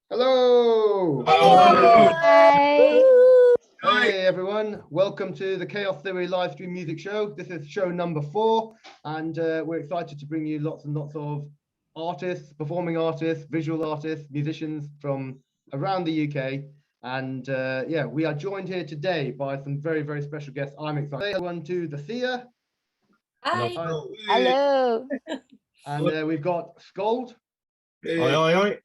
Hello! Hi. Hey everyone, welcome to the Chaos Theory live stream music show. This is show number 4, and we're excited to bring you lots and lots of artists, performing artists, visual artists, musicians from around the UK. And yeah, we are joined here today by some very, very special guests. I'm excited. Everyone to the Seer. Hi. Hello. And we've got SCALD. Oi.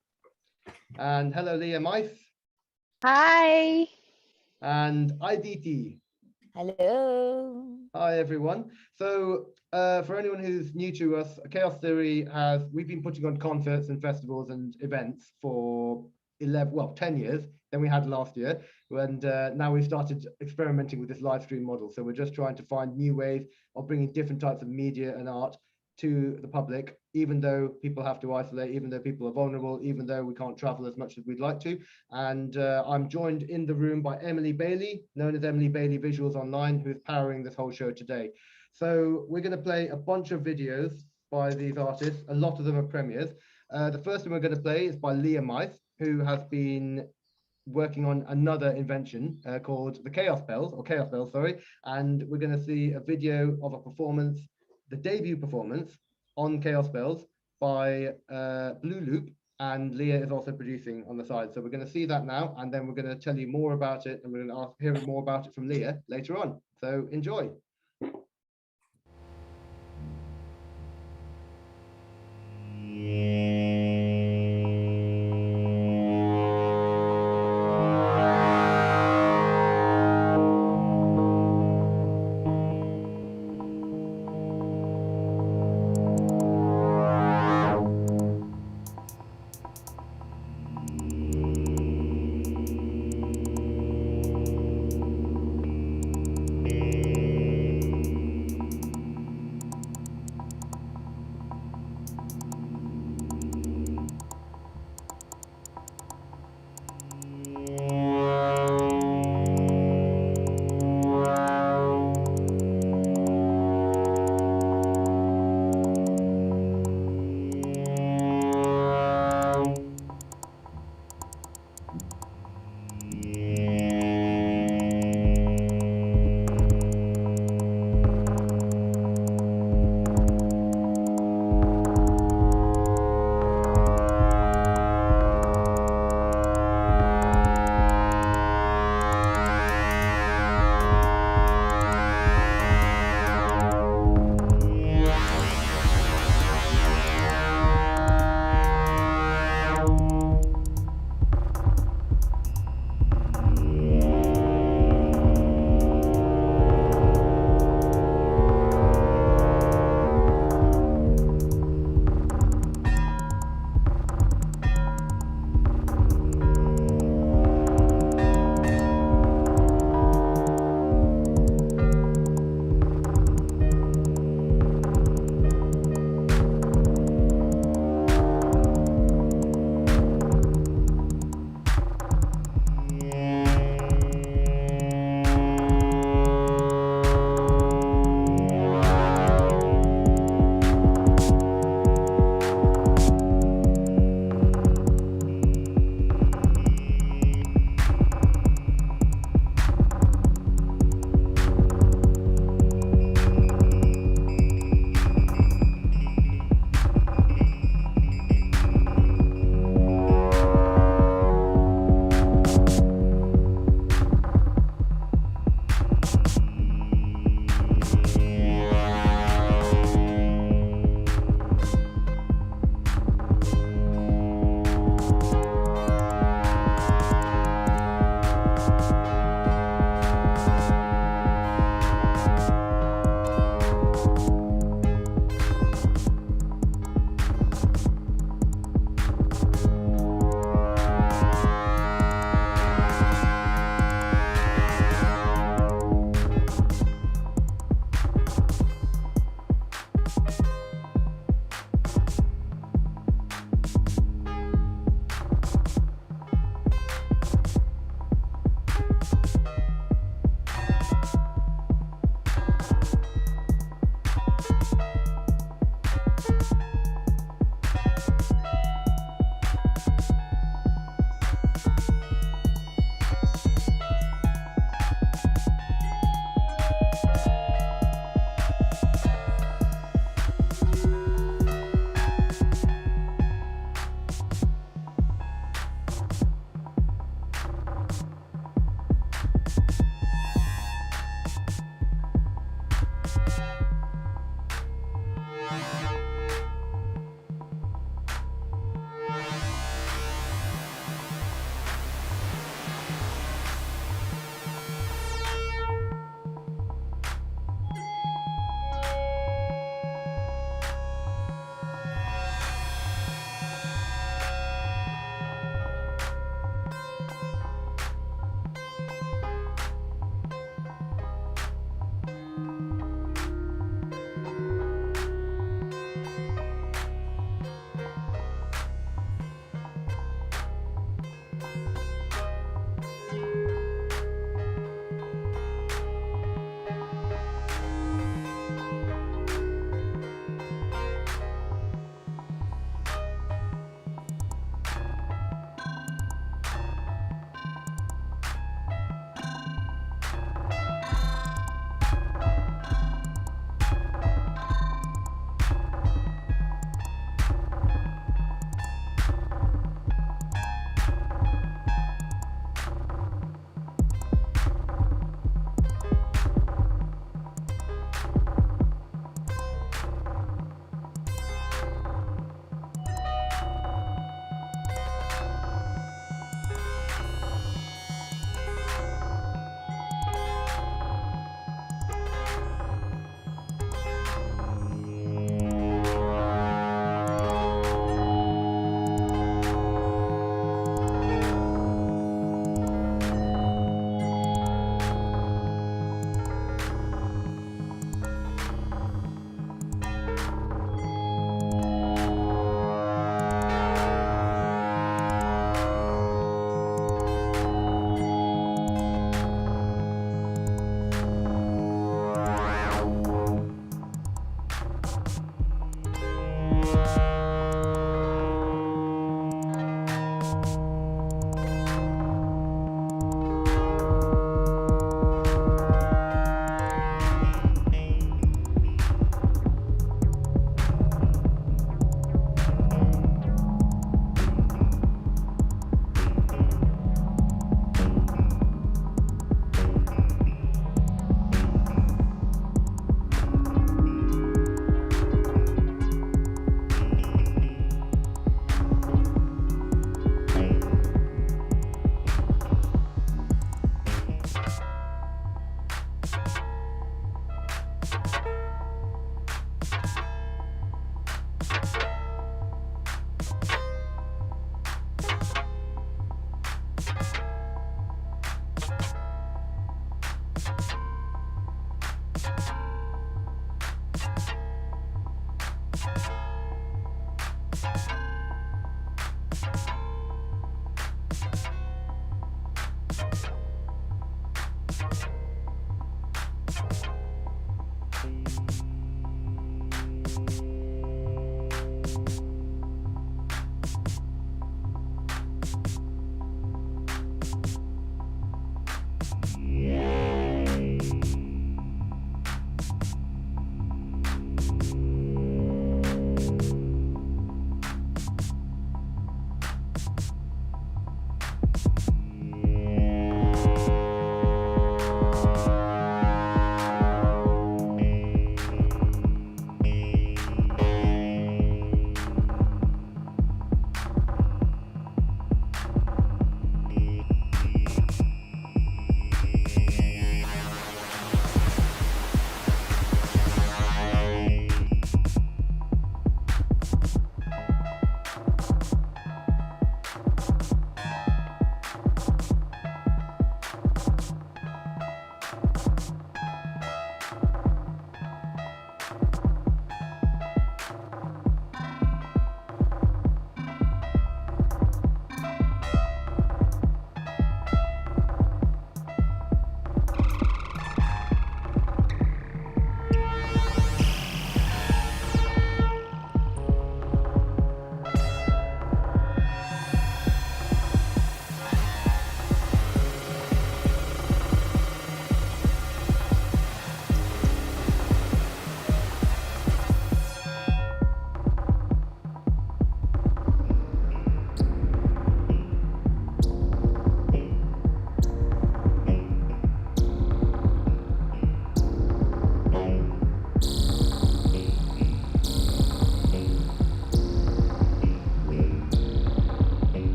And hello, Lia Mice. Hi. And IDT. Hello. Hi everyone. So for anyone who's new to us, Chaos Theory we've been putting on concerts and festivals and events for 10 years than we had last year. And now we've started experimenting with this live stream model. So we're just trying to find new ways of bringing different types of media and art to the public, even though people have to isolate, even though people are vulnerable, even though we can't travel as much as we'd like to. And I'm joined in the room by Emily Bailey, known as Emily Bailey Visuals Online, who's powering this whole show today. So we're going to play a bunch of videos by these artists. A lot of them are premieres. The first one we're going to play is by Lia Mice, who has been working on another invention called the Chaos Bells, and we're going to see a video of a performance, the debut performance on Chaos Bells by Blue Loop, and Lia is also producing on the side. So we're going to see that now, and then we're going to tell you more about it, and we're going to hear more about it from Lia later on. So enjoy.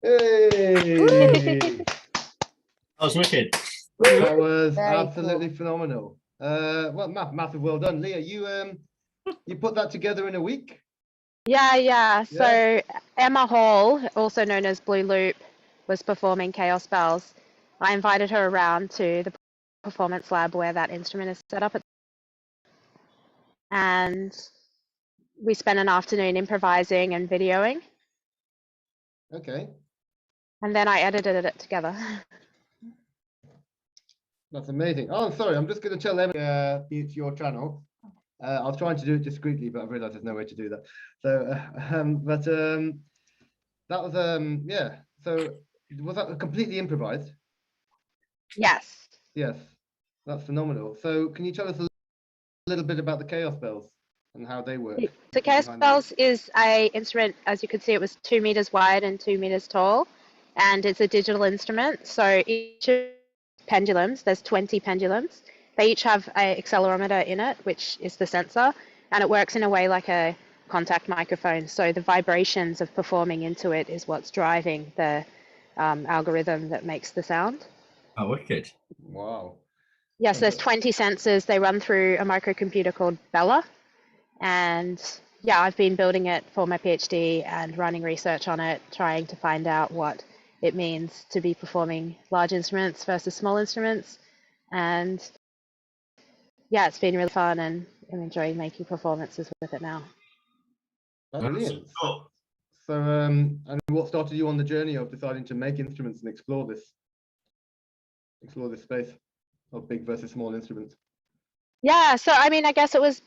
Hey! That was wicked. That was Very absolutely cool. phenomenal. Well, massive well done, Leah. You put that together in a week? Yeah. Yeah. So Emma Hall, also known as Blue Loop, was performing Chaos Bells. I invited her around to the performance lab where that instrument is set up, and we spent an afternoon improvising and videoing, Okay, and then I edited it together. that's amazing. Oh, I'm sorry. I'm just going to tell Emma mute your channel. I was trying to do it discreetly, but I realized there's no way to do that. So, that was yeah. So, was that completely improvised? Yes. Yes, that's phenomenal. So, can you tell us a little bit about the Chaos Bells and how they work? So Chaos behind Bells is a instrument, as you can see, it was 2 meters wide and 2 meters tall, and it's a digital instrument. So each of the pendulums, there's 20 pendulums. They each have a accelerometer in it, which is the sensor, and it works in a way like a contact microphone. So the vibrations of performing into it is what's driving the algorithm that makes the sound. Oh, wicked. Wow. Yes, there's 20 sensors. They run through a microcomputer called Bella. And yeah, I've been building it for my PhD and running research on it, trying to find out what it means to be performing large instruments versus small instruments. And yeah, it's been really fun, and I'm enjoying making performances with it now. Brilliant. Cool. So, and what started you on the journey of deciding to make instruments and explore this space of big versus small instruments? Yeah, so I mean, I guess it was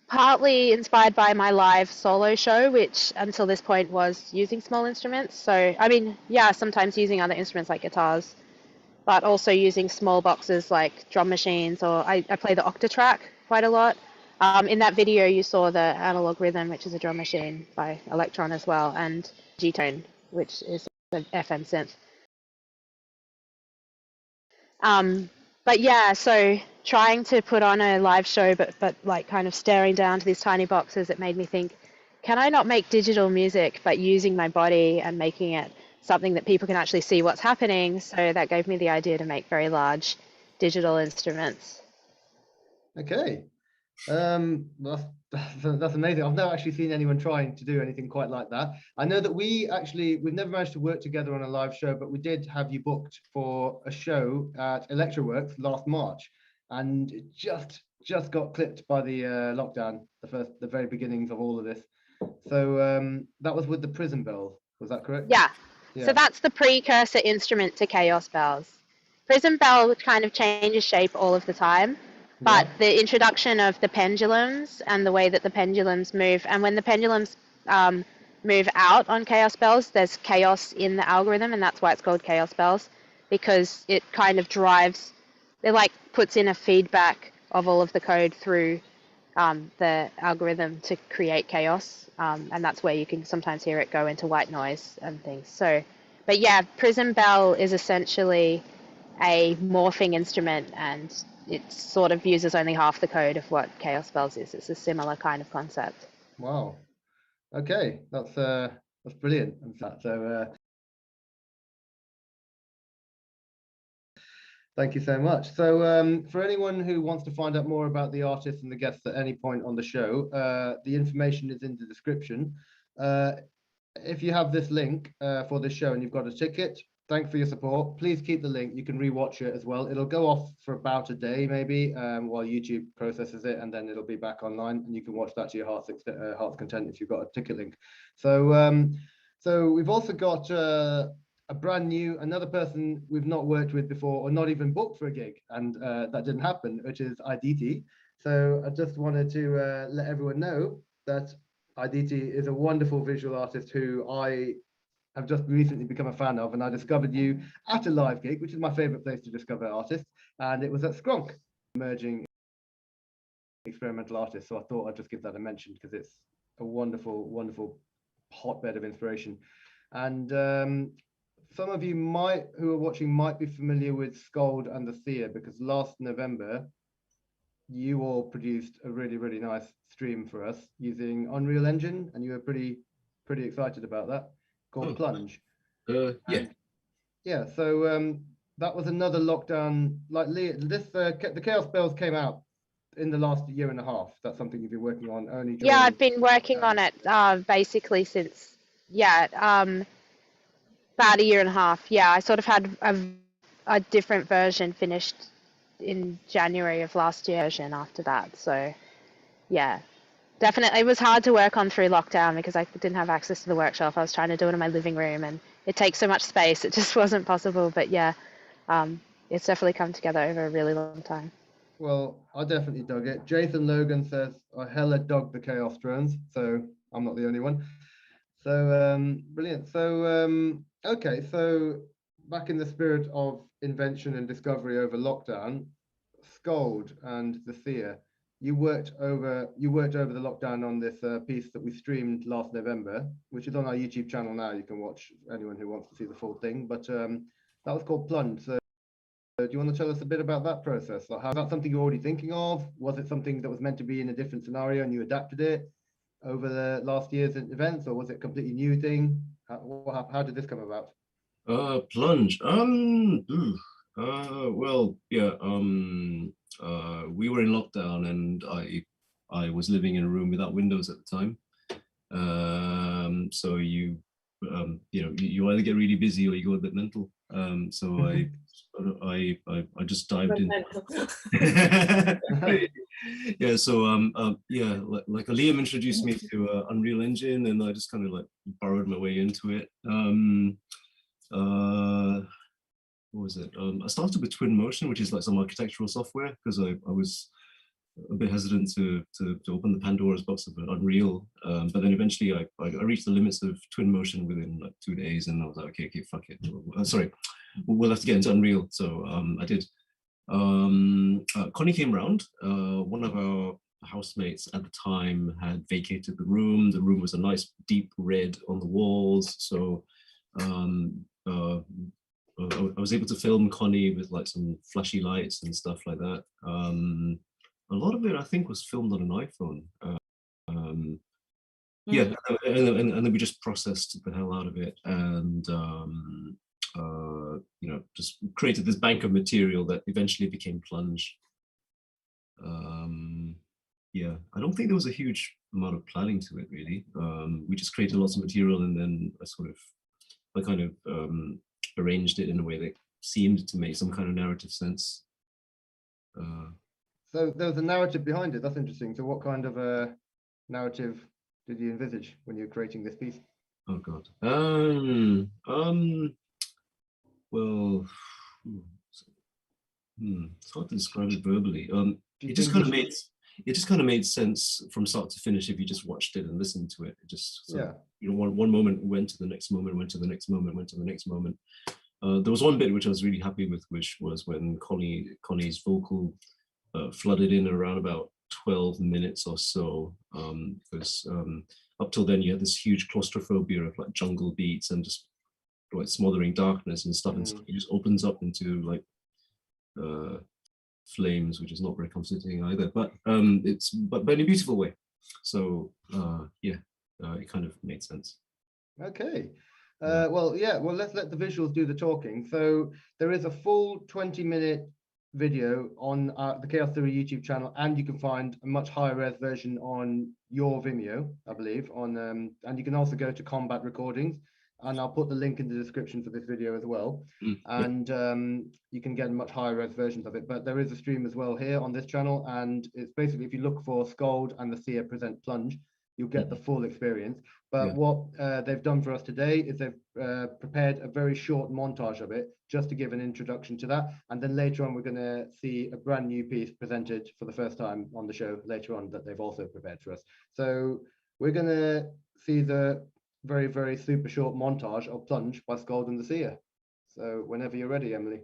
partly inspired by my live solo show, which until this point was using small instruments. So, I mean, yeah, sometimes using other instruments like guitars, but also using small boxes like drum machines, or I play the Octatrack quite a lot. In that video, you saw the Analog Rhythm, which is a drum machine by Electron as well, and G-Tone, which is an FM synth. But yeah, so trying to put on a live show, but like kind of staring down to these tiny boxes, it made me think, can I not make digital music, but using my body and making it something that people can actually see what's happening? So that gave me the idea to make very large digital instruments. Okay. That's amazing. I've never actually seen anyone trying to do anything quite like that. I know that we've never managed to work together on a live show, but we did have you booked for a show at Electroworks last March, and it just got clipped by the lockdown, the very beginnings of all of this. So that was with the Prism Bells. Was that correct? Yeah. Yeah. So that's the precursor instrument to Chaos Bells. Prism Bell kind of changes shape all of the time, but Yeah. the introduction of the pendulums and the way that the pendulums move, and when the pendulums move out on Chaos Bells, there's chaos in the algorithm, and that's why it's called Chaos Bells, because it kind of drives, it like puts in a feedback of all of the code through the algorithm to create chaos, and that's where you can sometimes hear it go into white noise and things. So, but yeah, Prism Bell is essentially a morphing instrument, and it sort of uses only half the code of what Chaos Bells is. It's a similar kind of concept. Wow. Okay, that's brilliant. So thank you so much. So for anyone who wants to find out more about the artists and the guests at any point on the show, the information is in the description. If you have this link for this show and you've got a ticket, thanks for your support. Please keep the link. You can rewatch it as well. It'll go off for about a day maybe while YouTube processes it, and then it'll be back online, and you can watch that to your heart's content if you've got a ticket link. So we've also got another person we've not worked with before, or not even booked for a gig, and that didn't happen, which is IDT. So I just wanted to let everyone know that IDT is a wonderful visual artist who I have just recently become a fan of, and I discovered you at a live gig, which is my favorite place to discover artists, and it was at Skronk, emerging experimental artist. So I thought I'd just give that a mention because it's a wonderful, wonderful hotbed of inspiration. And some of you who are watching might be familiar with SCALD and the Seer, because last November you all produced a really, really nice stream for us using Unreal Engine, and you were pretty excited about that, called Plunge. Yeah. Yeah, so that was another lockdown. Like the Chaos Spells came out in the last year and a half. That's something you've been working on only Yeah, during. I've been working on it basically since about a year and a half. Yeah, I sort of had a different version finished in January of last year version after that. So yeah, definitely it was hard to work on through lockdown because I didn't have access to the workshop. I was trying to do it in my living room and it takes so much space. It just wasn't possible. But yeah, it's definitely come together over a really long time. Well, I definitely dug it. Jason Logan says I hella dug the Chaos Drones, so I'm not the only one. So brilliant. So okay, so back in the spirit of invention and discovery over lockdown, SCALD and the Seer, you worked over the lockdown on this piece that we streamed last November, which is on our YouTube channel now. You can watch, anyone who wants to see the full thing. But that was called Plunge. So do you want to tell us a bit about that process? Like, how is that something you're already thinking of? Was it something that was meant to be in a different scenario and you adapted it over the last year's events, or was it a completely new thing? How did this come about? Plunge. Well, yeah. We were in lockdown, and I was living in a room without windows at the time. So you either get really busy or you go a bit mental. So I just dived in. Yeah, so yeah, like Liam introduced me to Unreal Engine, and I just kind of like borrowed my way into it. What was it? I started with Twinmotion, which is like some architectural software, because I was a bit hesitant to open the Pandora's box of Unreal, but then eventually I reached the limits of Twinmotion within like 2 days, and I was like, okay, fuck it. Sorry, we'll have to get into Unreal. So I did. Conny came around. One of our housemates at the time had vacated the room. The room was a nice deep red on the walls, so I was able to film Conny with like some flashy lights and stuff like that. A lot of it, I think, was filmed on an iPhone. Yeah, and then we just processed the hell out of it, and just created this bank of material that eventually became Plunge. Yeah, I don't think there was a huge amount of planning to it, really. We just created lots of material, and then I kind of arranged it in a way that seemed to make some kind of narrative sense. So there was a narrative behind it. That's interesting. So what kind of a narrative did you envisage when you were creating this piece? Oh God. Well, it's hard to describe it verbally. It just kind of made sense from start to finish if you just watched it and listened to it. It just one moment went to the next moment, went to the next moment, went to the next moment. There was one bit which I was really happy with, which was when Connie's vocal flooded in around about 12 minutes or so, because up till then you had this huge claustrophobia of like jungle beats and just like smothering darkness and stuff, and it just opens up into like flames, which is not very comforting either, but in a beautiful way. So yeah, it kind of made sense. Okay. Well, let's let the visuals do the talking. So there is a full 20-minute video on the Chaos Theory YouTube channel, and you can find a much higher res version on your Vimeo, I believe. And you can also go to Combat Recordings, and I'll put the link in the description for this video as well. And you can get much higher res versions of it. But there is a stream as well here on this channel, and it's basically, if you look for SCALD and the Seer present Plunge, you'll get the full experience. But what they've done for us today is they've prepared a very short montage of it, just to give an introduction to that. And then later on, we're going to see a brand new piece presented for the first time on the show later on that they've also prepared for us. So we're going to see the very, very super short montage of Plunge by SCALD and the Seer. So whenever you're ready, Emily.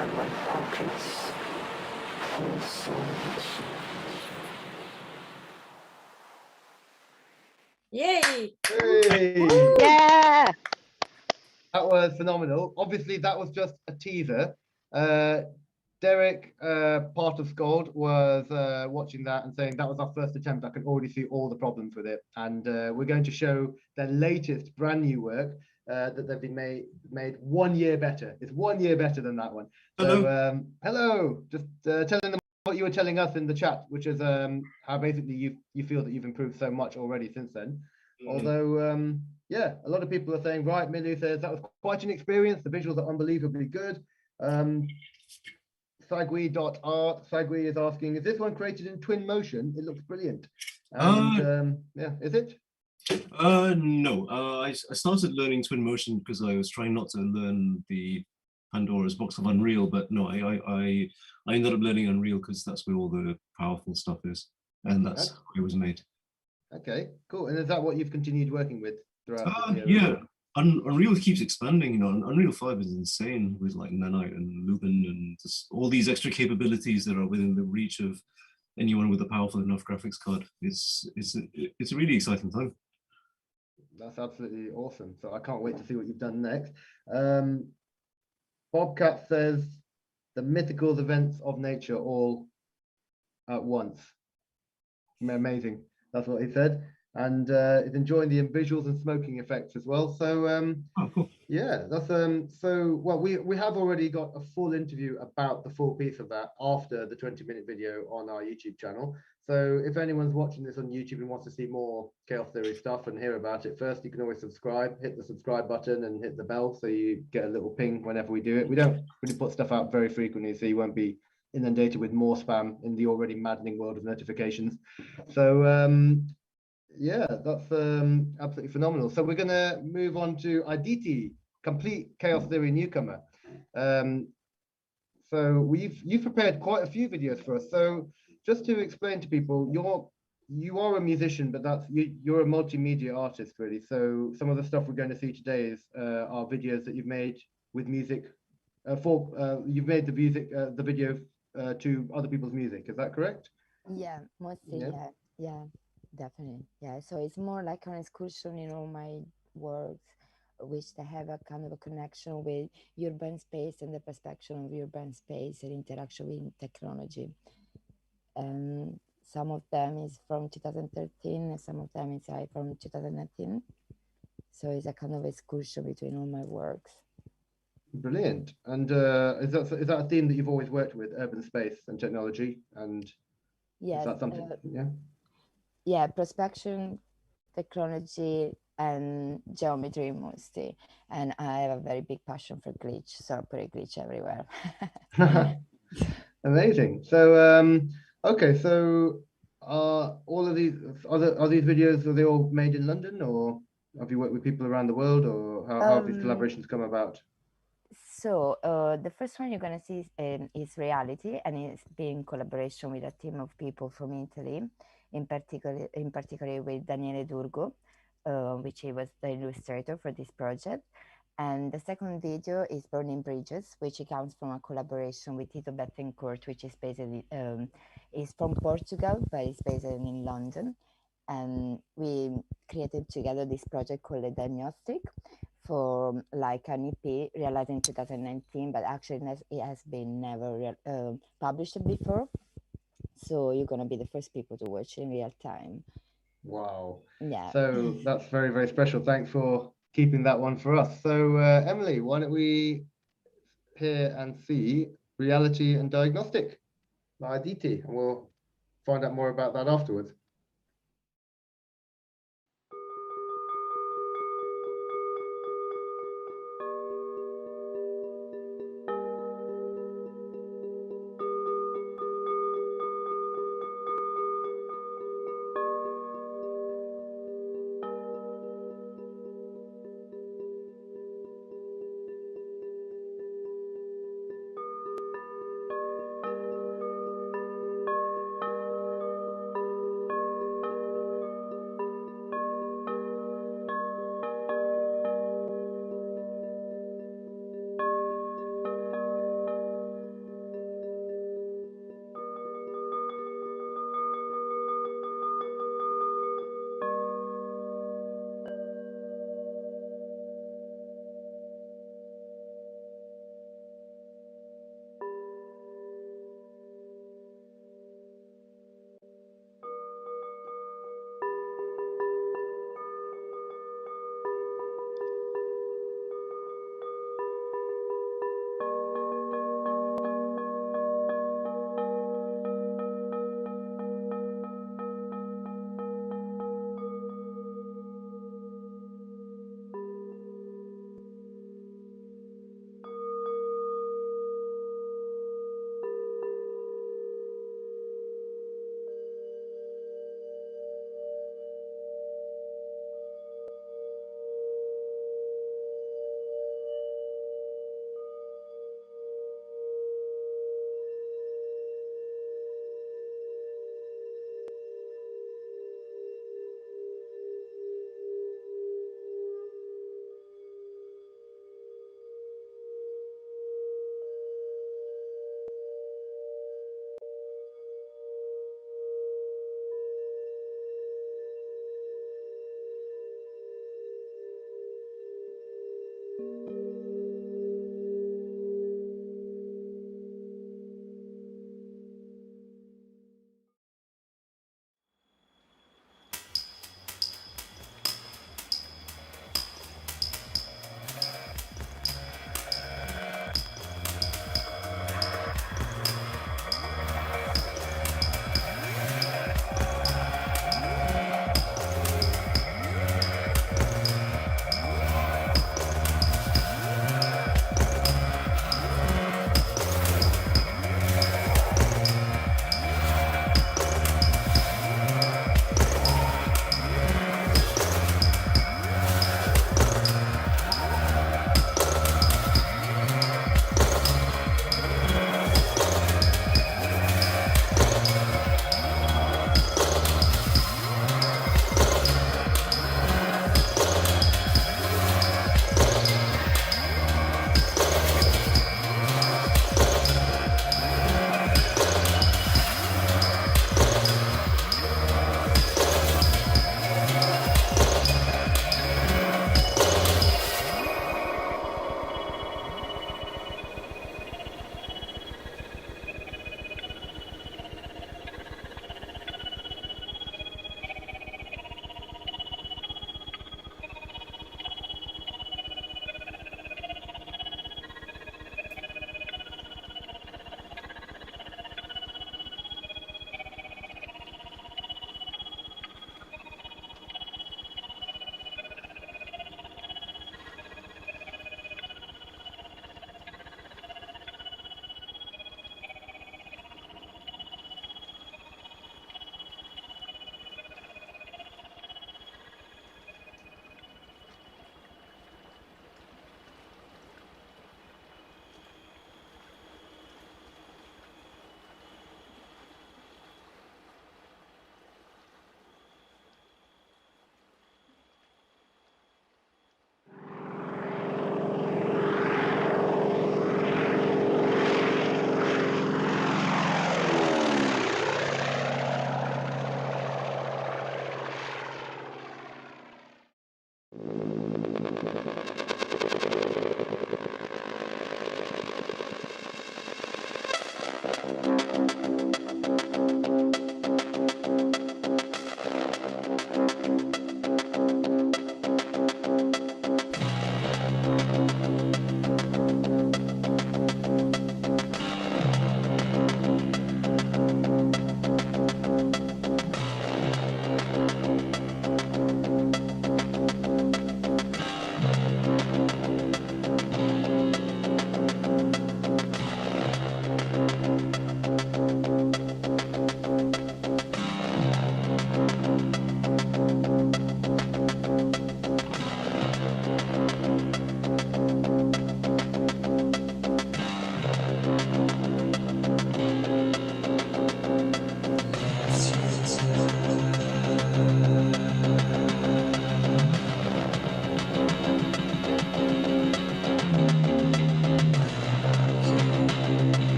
And my pockets full souls. Yay! Hey! Yeah. That was phenomenal. Obviously, that was just a teaser. Derek, part of SCALD, was watching that and saying that was our first attempt. I can already see all the problems with it. And we're going to show their latest brand new work that they've been made 1 year better. It's 1 year better than that one. Hello. So, hello. Just telling them what you were telling us in the chat, which is how basically you feel that you've improved so much already since then. Although, yeah, a lot of people are saying, right, Milu says that was quite an experience. The visuals are unbelievably good. Sagui.art, Sagui is asking, is this one created in twin motion? It looks brilliant. And yeah, is it? No, I started learning twin motion because I was trying not to learn the Pandora's box of Unreal, but no, I ended up learning Unreal because that's where all the powerful stuff is, and that's how it was made. Okay, cool. And is that what you've continued working with throughout this year? Yeah, Unreal keeps expanding. You know, Unreal 5 is insane with like Nanite and Lubin and just all these extra capabilities that are within the reach of anyone with a powerful enough graphics card. It's a really exciting time. That's absolutely awesome. So I can't wait to see what you've done next. Bobcat says the mythical events of nature all at once. Amazing. That's what he said. And is enjoying the visuals and smoking effects as well. So Oh, cool. yeah, that's so well we have already got a full interview about the full piece of that after the 20-minute video on our YouTube channel. So if anyone's watching this on YouTube and wants to see more Chaos Theory stuff and hear about it first, you can always subscribe, hit the subscribe button and hit the bell so you get a little ping whenever we do it. We don't really put stuff out very frequently, so you won't be inundated with more spam in the already maddening world of notifications. So yeah, that's absolutely phenomenal. So we're going to move on to Aditi, complete Chaos Theory newcomer. So you've prepared quite a few videos for us. So just to explain to people, you are a musician, but you're a multimedia artist really. So some of the stuff we're going to see today is are videos that you've made with music you've made the music the video to other people's music. Is that correct? Yeah, mostly. Yeah, definitely. Yeah, so it's more like an excursion in all my works, which they have a kind of a connection with urban space and the perspective of urban space and interaction with technology. And some of them is from 2013 and some of them is from 2019. So it's a kind of excursion between all my works. Brilliant. And is that a theme that you've always worked with, urban space and technology? And yes, is that something? Yeah, prospection, technology, and geometry mostly. And I have a very big passion for glitch, so I put a glitch everywhere. Amazing. So okay, so all of these are these videos, are they all made in London, or have you worked with people around the world, or how have these collaborations come about? So the first one you're going to see is Reality, and it's been in collaboration with a team of people from Italy, in particular with Daniele Durgo, which he was the illustrator for this project. And the second video is Burning Bridges, which comes from a collaboration with Tito Bettencourt, which is based is from Portugal, but it's based in London. And we created together this project called the Diagnostik, for like an EP realized in 2019, but actually it has been never published before. So you're gonna be the first people to watch in real time. Wow. Yeah. So that's very, very special. Thanks for keeping that one for us. So Emily, why don't we hear and see Reality and Diagnostik by Aditi, and we'll find out more about that afterwards.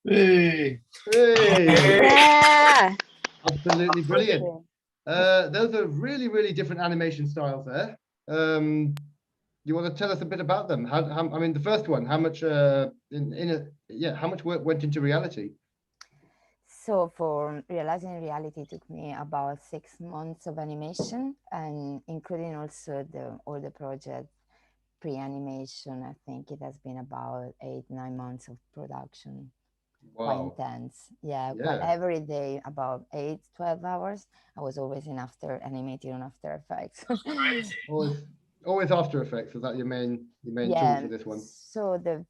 Hey. Hey, Yeah. absolutely brilliant. Those are really, really different animation styles there. You want to tell us a bit about them? How I mean, the first one, how much how much work went into reality? So for realizing reality took me about 6 months of animation, and including also all the project pre-animation. I think it has been about 8-9 months of production. Quite Wow. intense. Yeah, quite Yeah. every day, about 8-12 hours. I was always in animating on After Effects. Always After Effects. Is that your main tool Yeah. for this one? So the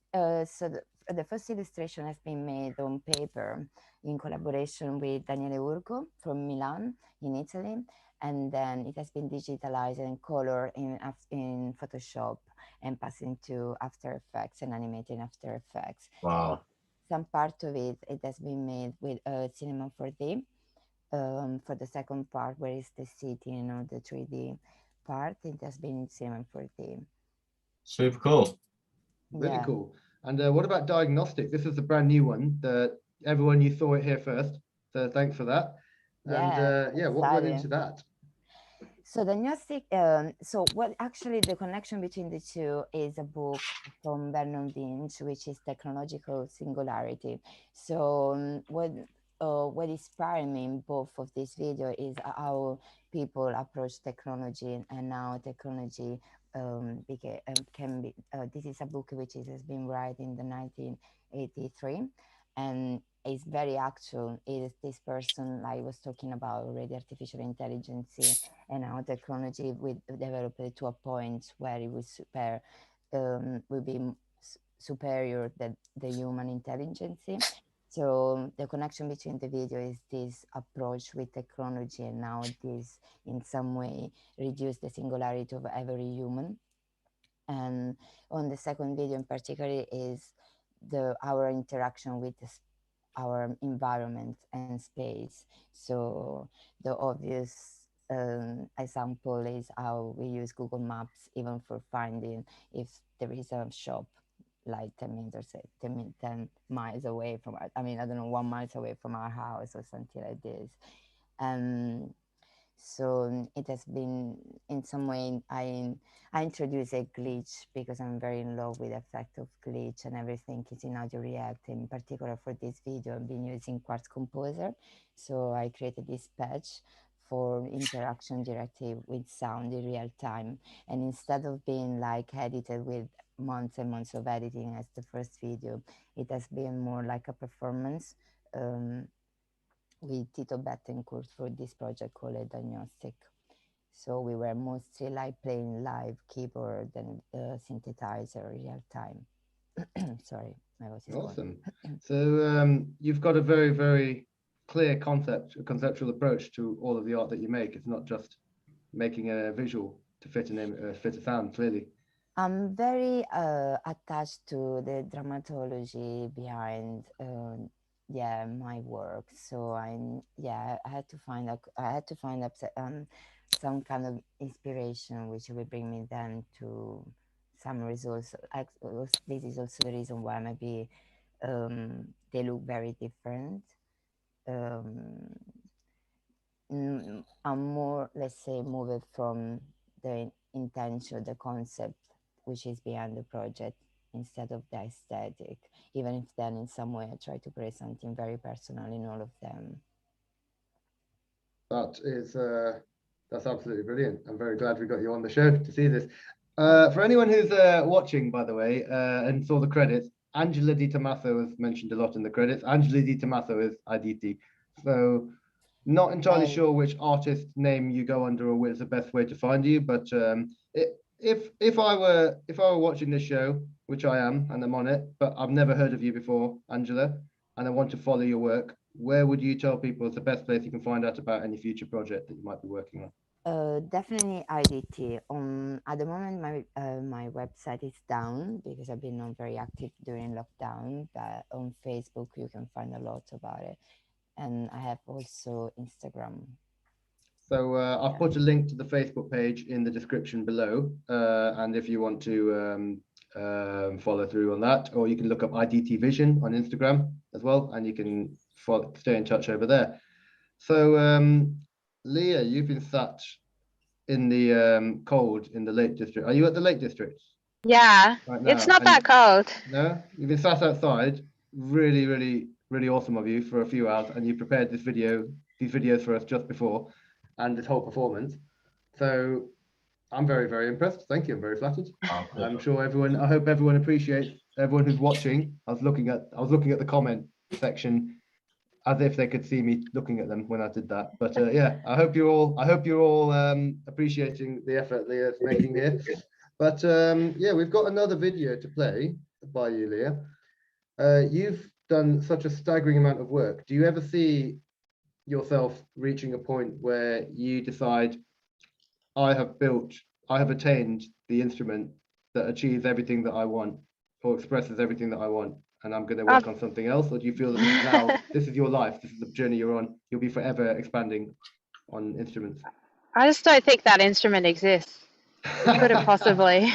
first illustration has been made on paper in collaboration with Daniele Urco from Milan in Italy, and then it has been digitalized and colored in Photoshop and passed into After Effects and animated in After Effects. Wow. Some part of it has been made with Cinema 4D. For the second part, where is the city, the 3D part, it has been in Cinema 4D. Super cool. Really Yeah. cool. And what about Diagnostik? This is a brand new one that everyone, you saw it here first. So thanks for that. Yeah. And what went into that? So Diagnostik, so what actually the connection between the two is a book from Vernon Vinge, which is Technological Singularity. So what inspired me in both of these videos is how people approach technology and how technology can be. This is a book which has been written in the 1983, and is very actual. Is this person I was talking about already, artificial intelligence, and how technology will develop it to a point where it will be superior than the human intelligence. So the connection between the video is this approach with technology, and now this in some way reduce the singularity of every human. And on the second video in particular is our interaction with our environment and space. So the obvious example is how we use Google Maps even for finding if there is a shop like 10 miles away from our, I don't know, 1 mile away from our house or something like this. So it has been, in some way, I introduced a glitch because I'm very in love with the effect of glitch and everything is in Audio React. In particular for this video, I've been using Quartz Composer. So I created this patch for interaction directly with sound in real time. And instead of being like edited with months and months of editing as the first video, it has been more like a performance with Tito Bettencourt for this project called Diagnostik. So we were mostly like playing live keyboard and synthesizer real time. Sorry, my voice is awesome. So you've got a very, very clear conceptual approach to all of the art that you make. It's not just making a visual to fit a sound, clearly. I'm very attached to the dramaturgy behind my work. So I had to find some kind of inspiration which will bring me then to some results. This is also the reason why maybe they look very different. I'm more, let's say, moved from the intention, the concept which is behind the project instead of the aesthetic, even if then in some way I try to create something very personal in all of them. That's absolutely brilliant. I'm very glad we got you on the show to see this. For anyone who's watching, by the way, and saw the credits, Angela Di Tomaso is mentioned a lot in the credits. Angela Di Tomaso is Aditi. So not entirely sure which artist name you go under or which is the best way to find you, but if I were watching this show, which I am, and I'm on it, but I've never heard of you before, Angela, and I want to follow your work, where would you tell people is the best place you can find out about any future project that you might be working on? Definitely IDT. At the moment, my website is down because I've been not very active during lockdown, but on Facebook you can find a lot about it. And I have also Instagram. So I'll put a link to the Facebook page in the description below. And if you want to follow through on that, or you can look up IDT Vision on Instagram as well, and you can stay in touch over there. So Lia, you've been sat in the cold in the Lake District. Are you at the Lake District? Yeah, Right now? it's not that cold. No, you've been sat outside. Really, really, really awesome of you for a few hours, and you prepared these videos for us just before, and this whole performance. So I'm very, very impressed. Thank you. I'm very flattered. I'm sure everyone. I hope everyone appreciates, everyone who's watching. I was looking at the comment section as if they could see me looking at them when I did that. But yeah, I hope you're all appreciating the effort Leah's making here. But yeah, we've got another video to play by you, Lia. You've done such a staggering amount of work. Do you ever see yourself reaching a point where you decide, I have attained the instrument that achieves everything that I want, or expresses everything that I want, and I'm going to work on something else? Or do you feel that this is now, this is your life, this is the journey you're on, you'll be forever expanding on instruments? I just don't think that instrument exists. It couldn't possibly.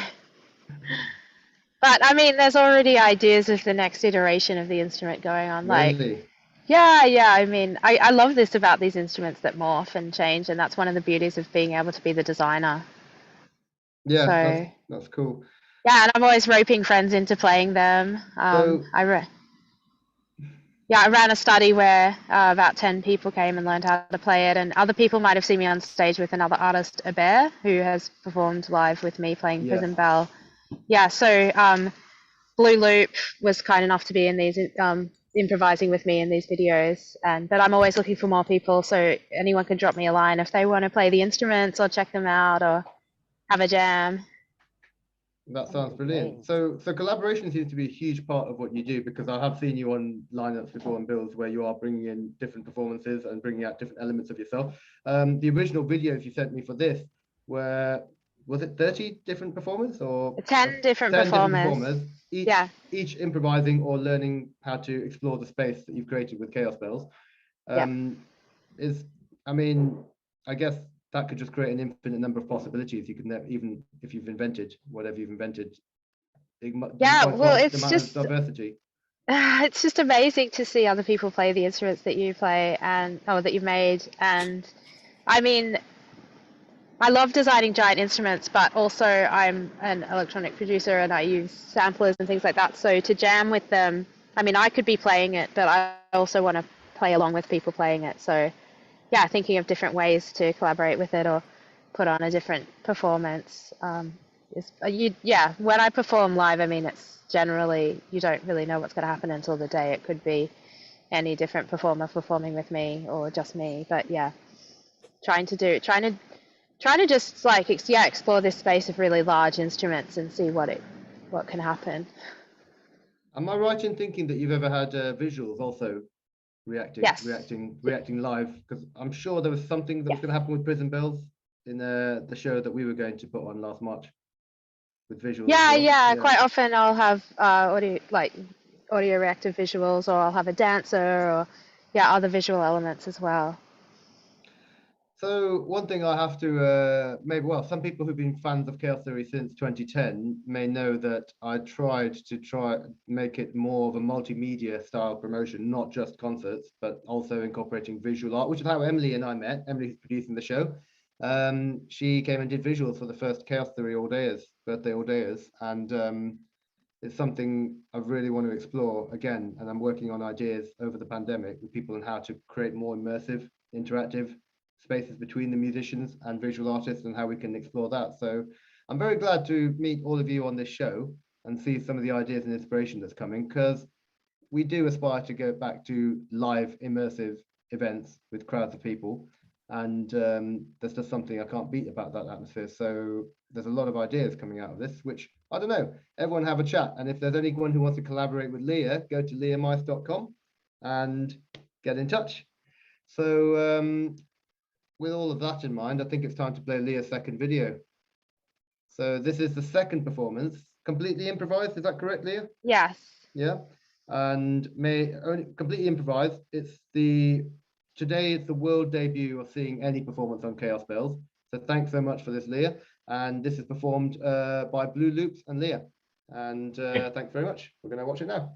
But I mean, there's already ideas of the next iteration of the instrument going on. Really? Like, yeah. I mean, I love this about these instruments that morph and change, and that's one of the beauties of being able to be the designer. Yeah, so, that's cool. Yeah, and I'm always roping friends into playing them. I ran a study where about 10 people came and learned how to play it, and other people might have seen me on stage with another artist, Bear, who has performed live with me playing Prison Bell. Yeah, so Blue Loop was kind enough to be in these improvising with me in these videos, but I'm always looking for more people, so anyone can drop me a line if they want to play the instruments or check them out or have a jam. That sounds brilliant. So collaboration seems to be a huge part of what you do, because I have seen you on lineups before and bills where you are bringing in different performances and bringing out different elements of yourself. The original videos you sent me for this were, was it 30 different performers or 10 different performers? Each improvising or learning how to explore the space that you've created with Chaos Bells. I mean, I guess that could just create an infinite number of possibilities. You can never, even if you've invented whatever you've invented. Well, it's just diversity. It's just amazing to see other people play the instruments that you play that you've made. And I mean, I love designing giant instruments, but also I'm an electronic producer and I use samplers and things like that. So to jam with them, I mean, I could be playing it, but I also want to play along with people playing it. So yeah, thinking of different ways to collaborate with it or put on a different performance. When I perform live, I mean, it's generally, you don't really know what's going to happen until the day. It could be any different performer performing with me or just me. But yeah, trying to just like, explore this space of really large instruments and see what can happen. Am I right in thinking that you've ever had visuals also reacting live? Because I'm sure there was something that was going to happen with Prison Bells in the show that we were going to put on last March with visuals. Yeah. Quite often I'll have audio reactive visuals, or I'll have a dancer, or other visual elements as well. So one thing I have to some people who've been fans of Chaos Theory since 2010 may know that I tried to make it more of a multimedia style promotion, not just concerts, but also incorporating visual art, which is how Emily and I met. Emily's producing the show. She came and did visuals for the first Chaos Theory birthday all dayers, and it's something I really want to explore again. And I'm working on ideas over the pandemic with people on how to create more immersive, interactive spaces between the musicians and visual artists, and how we can explore that. So I'm very glad to meet all of you on this show and see some of the ideas and inspiration that's coming, because we do aspire to go back to live immersive events with crowds of people, and there's just something I can't beat about that atmosphere. So there's a lot of ideas coming out of this, which, I don't know, everyone have a chat, and if there's anyone who wants to collaborate with Lia, go to liamice.com and get in touch. So with all of that in mind, I think it's time to play Lia's second video. So this is the second performance, completely improvised. Is that correct, Lia? Yes. Yeah, and completely improvised. Today it's the world debut of seeing any performance on Chaos Bells. So thanks so much for this, Lia. And this is performed by Blue Loops and Lia. And thanks very much. We're going to watch it now.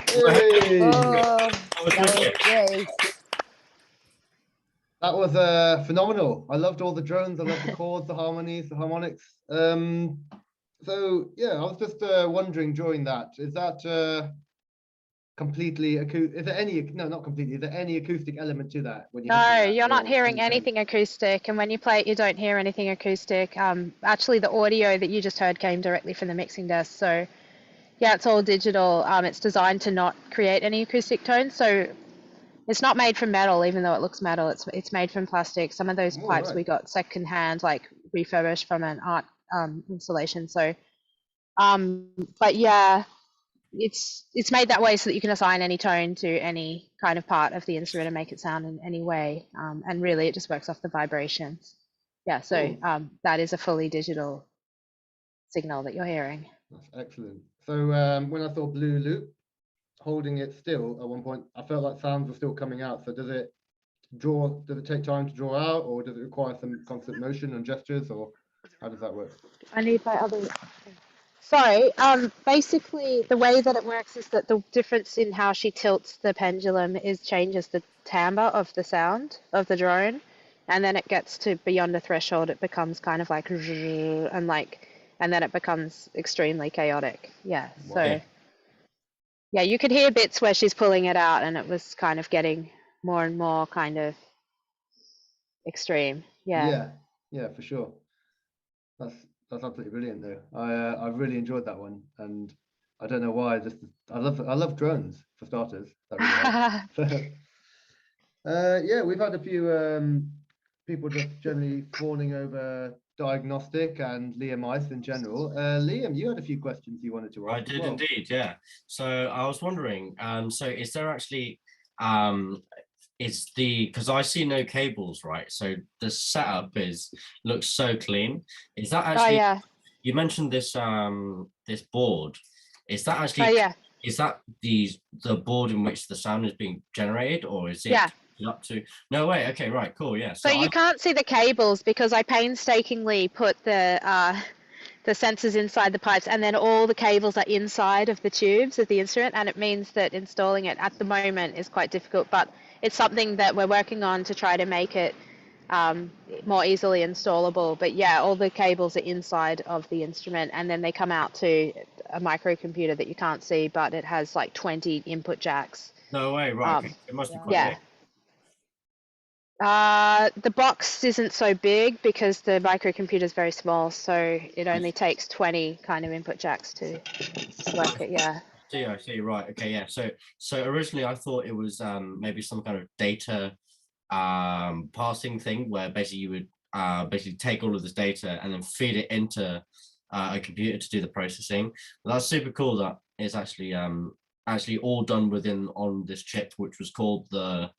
Hey! Oh, that was great. That was phenomenal. I loved all the drones. I loved the chords, the harmonies, the harmonics. So yeah, I was just wondering during that, is that completely acoustic? Is there any, no, not completely, is there any acoustic element to that when you're hitting No, that, you're not or hearing any tone? anything acoustic, and when you play it, you don't hear anything acoustic. Actually, the audio that you just heard came directly from the mixing desk, so yeah, it's all digital. It's designed to not create any acoustic tones, so it's not made from metal, even though it looks metal. It's made from plastic. Some of those Oh, pipes right. we got secondhand, like refurbished from an art installation. So, but yeah, it's made that way so that you can assign any tone to any kind of part of the instrument and make it sound in any way. And really, it just works off the vibrations. Yeah, so Cool. that is a fully digital signal that you're hearing. That's excellent. So when I saw Blue Loop holding it still at one point, I felt like sounds were still coming out. So does it take time to draw out, or does it require some constant motion and gestures, or how does that work? I need my other. Sorry, basically the way that it works is that the difference in how she tilts the pendulum changes the timbre of the sound of the drone, and then it gets to beyond a threshold, it becomes kind of like, and then it becomes extremely chaotic. Yeah, Wow. so yeah, you could hear bits where she's pulling it out, and it was kind of getting more and more kind of extreme. Yeah. Yeah, for sure. That's absolutely brilliant though. I really enjoyed that one, and I don't know why. Just I love drones for starters. That really helps. Yeah, we've had a few people just generally fawning over Diagnostik and Lia Mice in general. Liam, you had a few questions you wanted to ask. I did indeed, yeah. So I was wondering, so is there actually because I see no cables, right? So the setup looks so clean. Is that actually, yeah. You mentioned this this board. Is that actually, Yeah. is that the board in which the sound is being generated, or is it up to? No way. Okay, right, cool, yeah. So you can't see the cables because I painstakingly put the sensors inside the pipes, and then all the cables are inside of the tubes of the instrument, and it means that installing it at the moment is quite difficult, but it's something that we're working on to try to make it more easily installable. But yeah, all the cables are inside of the instrument, and then they come out to a microcomputer that you can't see, but it has like 20 input jacks. No way, right, okay. It must be quite big. The box isn't so big because the microcomputer is very small, so it only takes 20 kind of input jacks to work it. Yeah. I see. Right. Okay. Yeah. So originally I thought it was maybe some kind of data passing thing where basically you would basically take all of this data and then feed it into a computer to do the processing. But that's super cool that it's actually all done on this chip, which was called the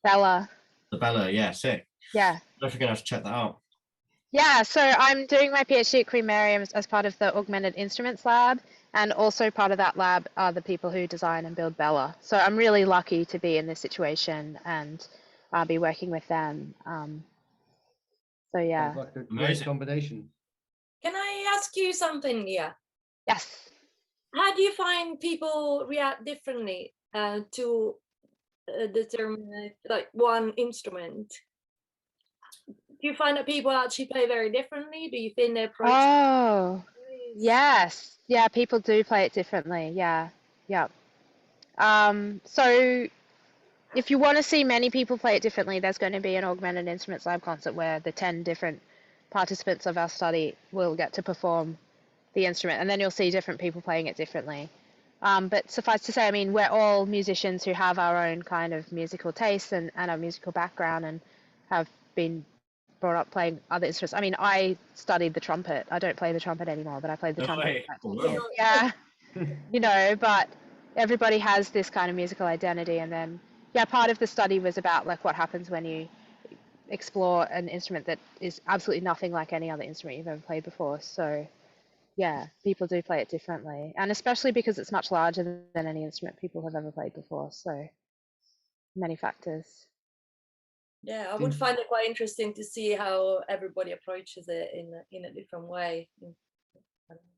Bella. The Bella, yeah, sick. Yeah. I'm gonna have to check that out. Yeah, so I'm doing my PhD at Queen Mary as part of the Augmented Instruments Lab, and also part of that lab are the people who design and build Bella. So I'm really lucky to be in this situation and be working with them. So yeah. Sounds like a great combination. Can I ask you something, Lia? Yes. How do you find people react differently to determine like one instrument? Do you find that people actually play very differently? Do you think they approach? Oh, yes. Yeah, people do play it differently. Yeah. Yeah. So if you want to see many people play it differently, there's going to be an Augmented Instruments Lab concert where the 10 different participants of our study will get to perform the instrument, and then you'll see different people playing it differently. But suffice to say, I mean, we're all musicians who have our own kind of musical tastes and our musical background, and have been brought up playing other instruments. I mean, I studied the trumpet. I don't play the trumpet anymore, but I played the trumpet. Yeah, you know, but everybody has this kind of musical identity. And then, yeah, part of the study was about like what happens when you explore an instrument that is absolutely nothing like any other instrument you've ever played before. So yeah, people do play it differently, and especially because it's much larger than any instrument people have ever played before. So many factors. Yeah, I would find it quite interesting to see how everybody approaches it in a different way.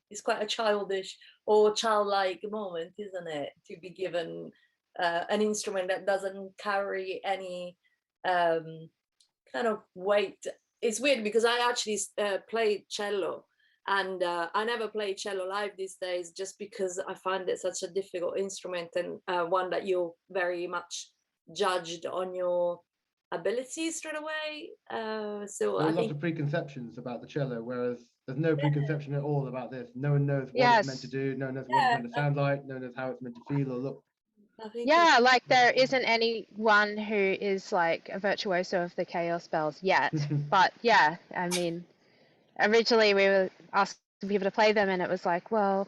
it's quite a childish or childlike moment, isn't it, to be given an instrument that doesn't carry any kind of weight. It's weird because I actually played cello, and I never play cello live these days just because I find it such a difficult instrument, and one that you're very much judged on your abilities straight away. So there are I lots think of preconceptions about the cello, whereas there's no preconception at all about this. No one knows what Yes. it's meant to do. No one knows what it's meant to sound like. No one knows how it's meant to feel or look. I think Yeah, like there isn't anyone who is like a virtuoso of the chaos spells yet. But yeah, I mean, originally we were asking people to play them, and it was like, well,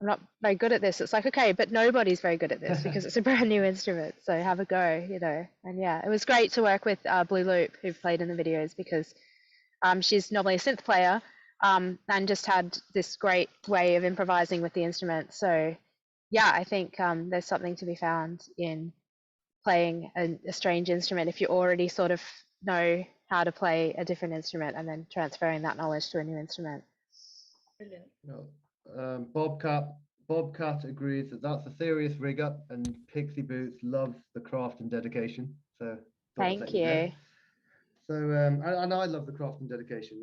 I'm not very good at this. It's like, okay, but nobody's very good at this because it's a brand new instrument. So have a go, you know. And yeah, it was great to work with Blue Loop, who played in the videos, because she's normally a synth player, and just had this great way of improvising with the instrument. So yeah, I think there's something to be found in playing a strange instrument if you already sort of know how to play a different instrument and then transferring that knowledge to a new instrument. brilliant. No. Bobcat agrees that that's a serious rig up, and Pixie Boots loves the craft and dedication. So Thank you. So and I love the craft and dedication.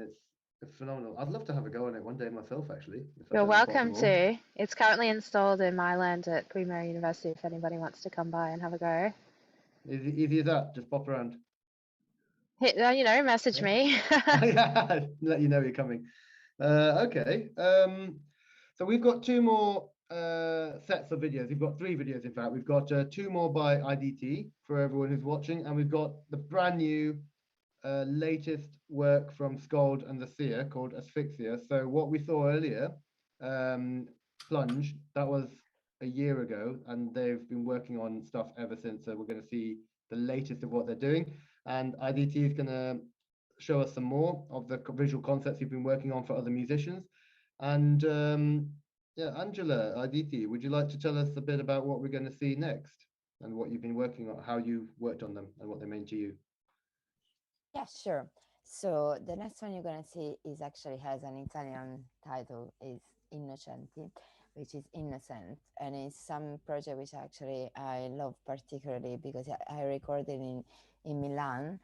It's phenomenal. I'd love to have a go on it one day myself, actually. If that's You're ever welcome possible. to. It's currently installed in my land at Queen Mary University if anybody wants to come by and have a go. Easy as that. Just pop around. Hit, you know, message me. Yeah, let you know you're coming. Okay. So we've got two more sets of videos. We've got 3 videos, in fact. We've got 2 more by IDT for everyone who's watching, and we've got the brand new latest work from SCALD and the Seer called Asphyxia. So what we saw earlier, Plunge, that was a year ago, and they've been working on stuff ever since. So we're going to see the latest of what they're doing, and IDT is going to show us some more of the visual concepts you've been working on for other musicians. And yeah, Angela, IDT, would you like to tell us a bit about what we're going to see next and what you've been working on, how you've worked on them and what they mean to you? Yeah, sure. So the next one you're gonna see is actually has an Italian title, is Innocenti, which is innocent, and it's some project which actually I love particularly because I recorded in Milan.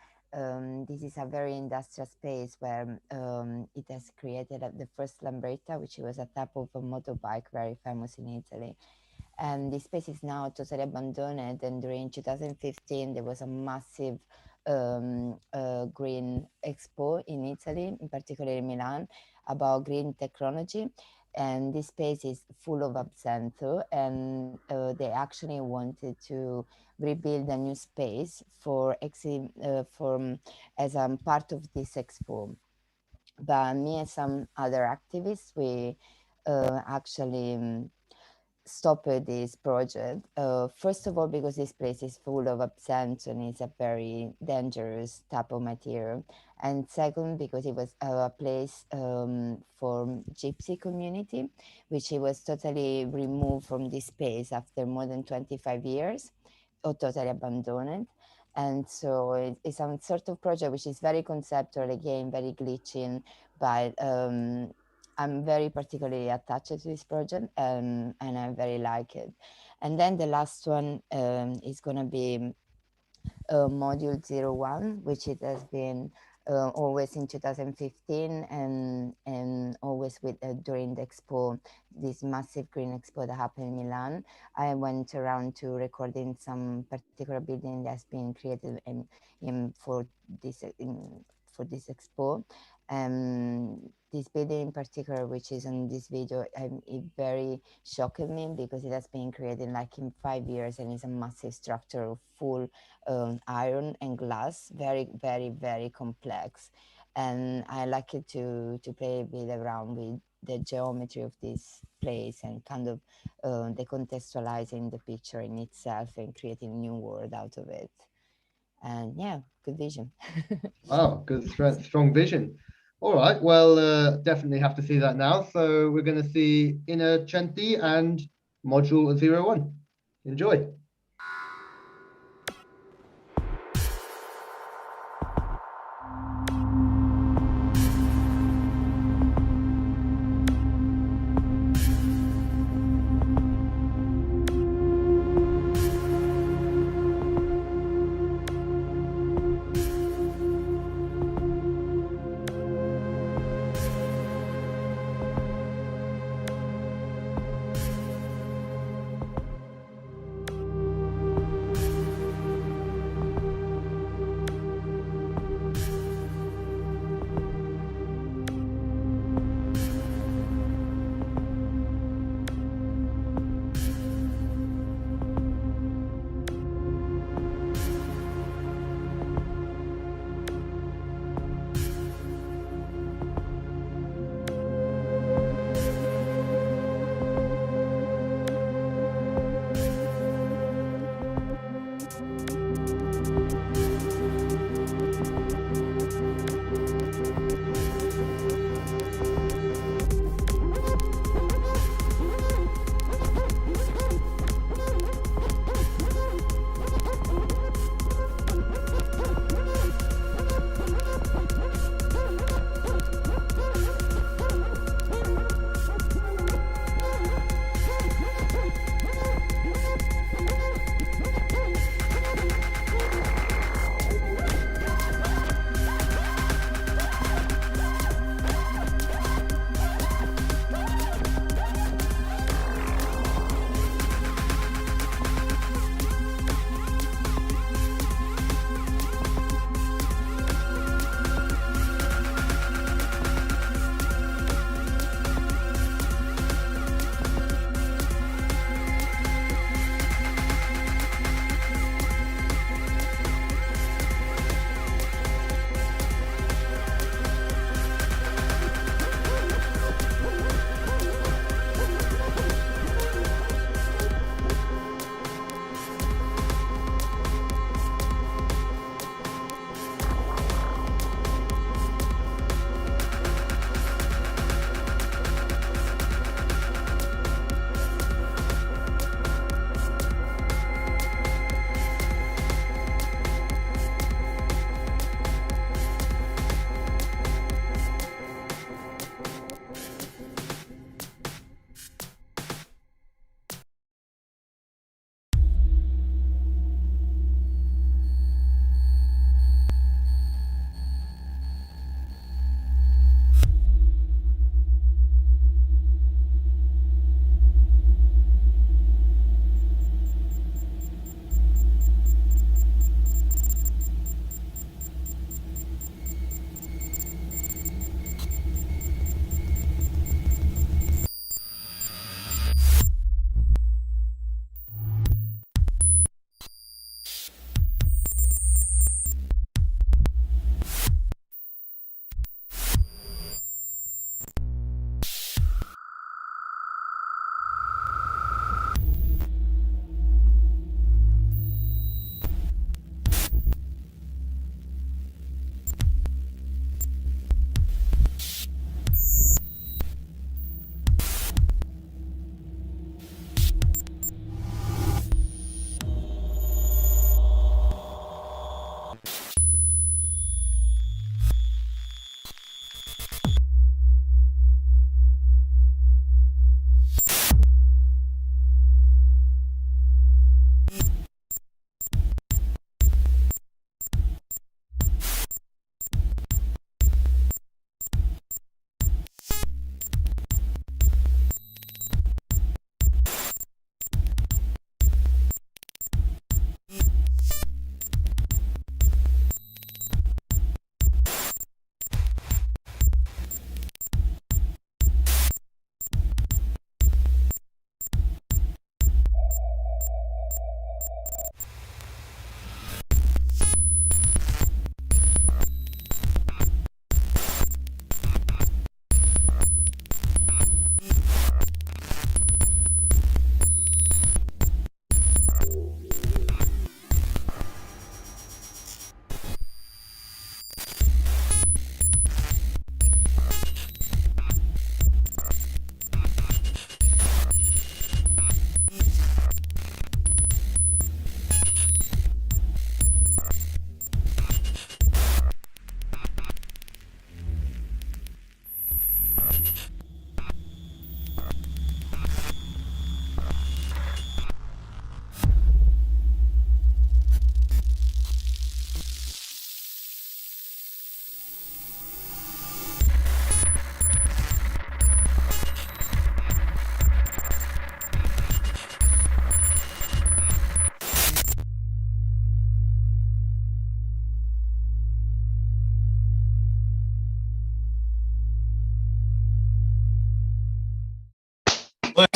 This is a very industrial space where it has created the first Lambretta, which was a type of a motorbike very famous in Italy. And this space is now totally abandoned, and during 2015 there was a massive green expo in Italy, in particular in Milan, about green technology. And this space is full of absinthe, and they actually wanted to rebuild a new space for as a part of this expo. But me and some other activists, we actually stopped this project. First of all, because this place is full of absinthe and it's a very dangerous type of material. And second, because it was a place for gypsy community, which it was totally removed from this space after more than 25 years, or totally abandoned. And so it's a sort of project which is very conceptual, again, very glitching, but I'm very particularly attached to this project, and I very like it. And then the last one is going to be module 01, which it has been always in 2015 and always with during the expo, this massive green expo that happened in Milan. I went around to recording some particular building that's been created for this expo. This building in particular, which is in this video, it very shocked me because it has been created like in 5 years, and it's a massive structure of full iron and glass, very, very, very complex. And I like it to play a bit around with the geometry of this place and kind of decontextualizing the picture in itself and creating a new world out of it. And yeah, good vision. Wow, good, strong vision. All right, well, definitely have to see that now. So we're going to see Innocenti and module 01. Enjoy.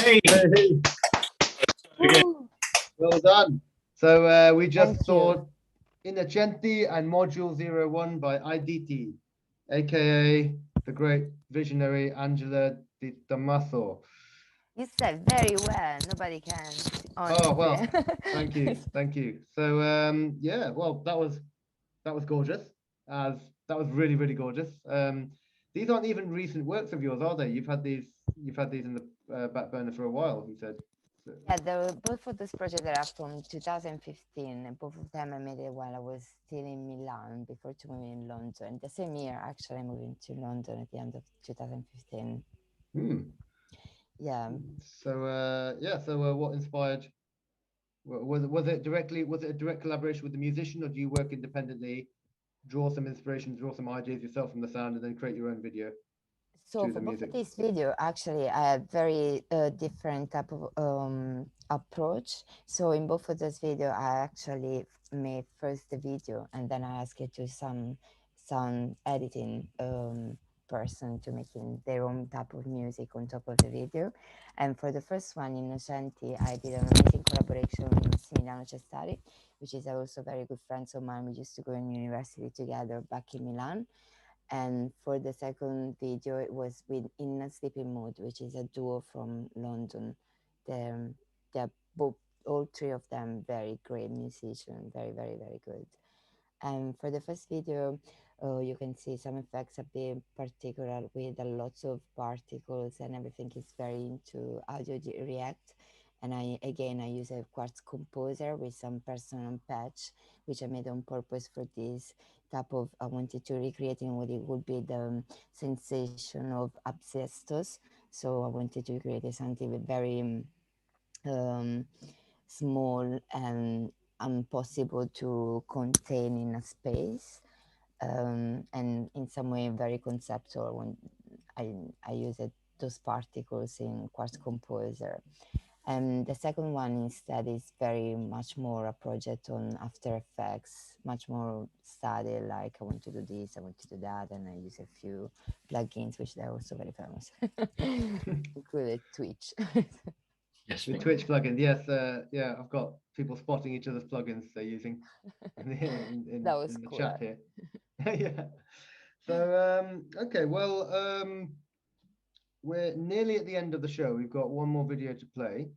Hey! Well done. So we just Thank saw you. Innocenti and Module 01 by IDT, aka the great visionary Angela Di Tomaso. You said very well. Nobody can. Oh well, honestly. thank you. So yeah, well that was gorgeous. As that was really gorgeous. These aren't even recent works of yours, are they? You've had these in the back burner for a while. You said. So, Yeah, both of those projects are from 2015, and both of them I made it while I was still in Milan before to move in London. The same year, actually, I moved to London at the end of 2015. Yeah. So yeah. So what inspired? Was it a direct collaboration with the musician, or do you work independently, draw some inspiration, draw some ideas yourself from the sound, and then create your own video? So To for the both of music. these video, actually, I have very different type of approach. So in both of those video, I actually made first the video, and then I asked it to some sound editing person to making their own type of music on top of the video. And for the first one, Innocenti, I did an amazing collaboration with Massimiliano Cestari, which is also very good friends of mine. We used to go in university together back in Milan. And for the second video, it was with In a Sleeping Mood, which is a duo from London. They're both, all three of them, very great musicians, very good. And for the first video, you can see some effects a bit particular with a lot of particles, and everything is very into audio react. And I use a quartz composer with some personal patch, which I made on purpose for this type of, I wanted to recreate in what it would be the sensation of asbestos. So I wanted to create something very small and impossible to contain in a space, and in some way very conceptual when I used those particles in Quartz Composer. And the second one instead is very much more a project on After Effects, much more study, like I want to do this, I want to do that, and I use a few plugins, which are also very famous, included Twitch. Yes, The Twitch plugin, yes, yeah, I've got people spotting each other's plugins they're using in That was the cool. chat here. Yeah. So okay, well, we're nearly at the end of the show. We've got one more video to play.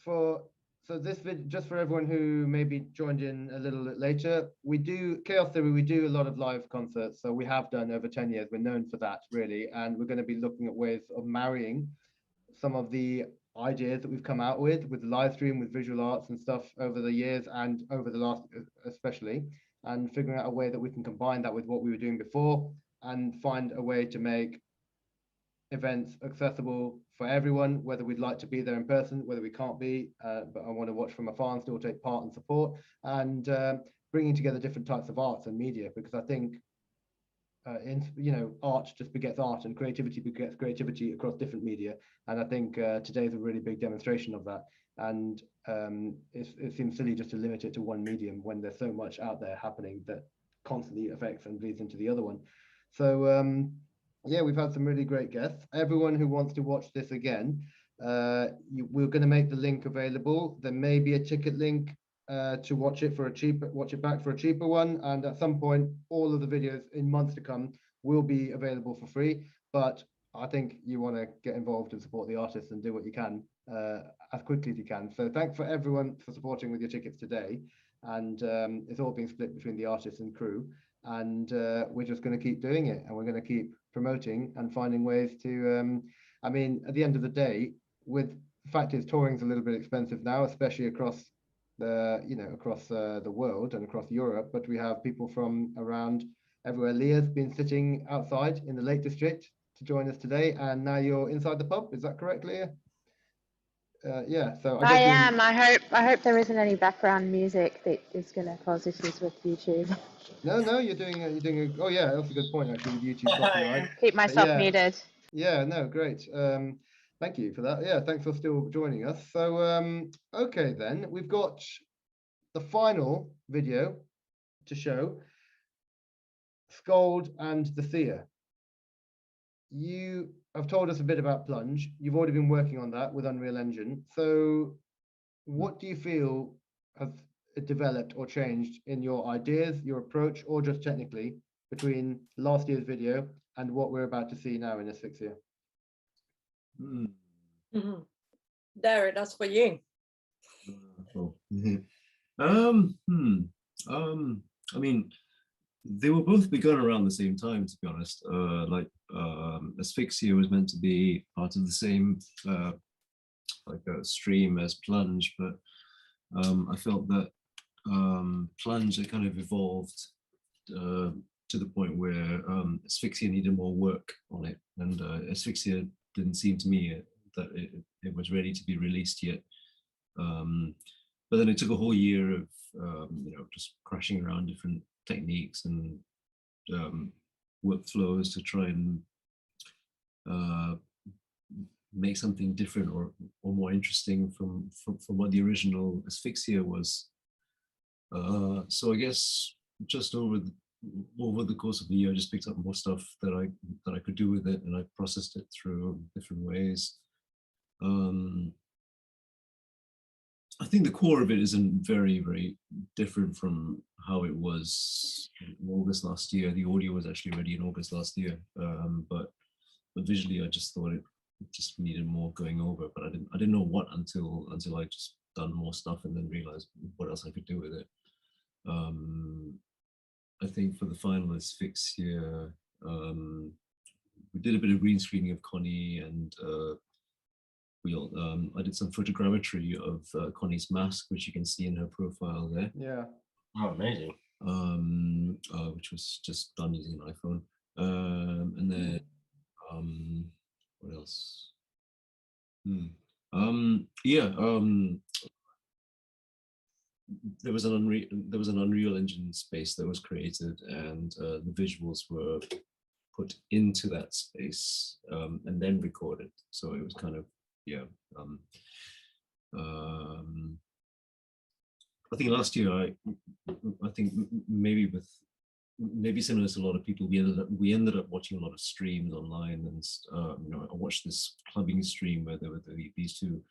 So this video, just for everyone who maybe joined in a little bit later, we do Chaos Theory. We do a lot of live concerts, so we have done over 10 years. We're known for that, really, and we're going to be looking at ways of marrying some of the ideas that we've come out with live stream, with visual arts and stuff over the years and over the last especially, and figuring out a way that we can combine that with what we were doing before and find a way to make events accessible for everyone, whether we'd like to be there in person, whether we can't be, but I want to watch from afar and still take part and support, and bringing together different types of arts and media, because I think art just begets art, and creativity begets creativity across different media. And I think today is a really big demonstration of that. And it seems silly just to limit it to one medium when there's so much out there happening that constantly affects and bleeds into the other one. So yeah, we've had some really great guests. Everyone who wants to watch this again, we're going to make the link available. There may be a ticket link to watch it back for a cheaper one, and at some point all of the videos in months to come will be available for free. But I think you want to get involved and support the artists and do what you can as quickly as you can. So thanks for everyone for supporting with your tickets today, and it's all being split between the artists and crew, and we're just going to keep doing it, and we're going to keep promoting and finding ways to I mean, at the end of the day, with the fact is touring's a little bit expensive now, especially across the world and across Europe, but we have people from around everywhere. Lia's been sitting outside in the Lake District to join us today, and now you're inside the pub. Is that correct, Lia? Yeah. So I am. I hope there isn't any background music that is going to cause issues with YouTube. No, you're doing oh yeah, that's a good point actually with YouTube copyright. Keep myself muted. Yeah, no, great. Thank you for that. Yeah, thanks for still joining us. So okay then, we've got the final video to show, SCALD and the Seer. You have told us a bit about Plunge. You've already been working on that with Unreal Engine. So what do you feel has developed or changed in your ideas, your approach, or just technically between last year's video and what we're about to see now in Asphyxia? There, that's for you. I mean, they were both begun around the same time, to be honest. Asphyxia was meant to be part of the same stream as Plunge, but I felt that Plunge had kind of evolved to the point where Asphyxia needed more work on it, and Asphyxia didn't seem to me that it was ready to be released yet. But then it took a whole year of just crashing around different techniques and workflows to try and make something different or more interesting from what the original Asphyxia was. So I guess just over the course of the year, I just picked up more stuff that I could do with it, and I processed it through different ways. I think the core of it isn't very, very different from how it was in August last year. The audio was actually ready in August last year, but visually, I just thought it just needed more going over. But I didn't know what until I just done more stuff and then realized what else I could do with it. I think for the final Asphyxia, we did a bit of green screening of Conny, and I did some photogrammetry of Conny's mask, which you can see in her profile there. Yeah. Oh, amazing. Which was just done using an iPhone. And then what else? There was an Unreal Engine space that was created, and the visuals were put into that space and then recorded. So it was kind of, I think last year, I think maybe similar to a lot of people, we ended up watching a lot of streams online, and I watched this clubbing stream where there were these two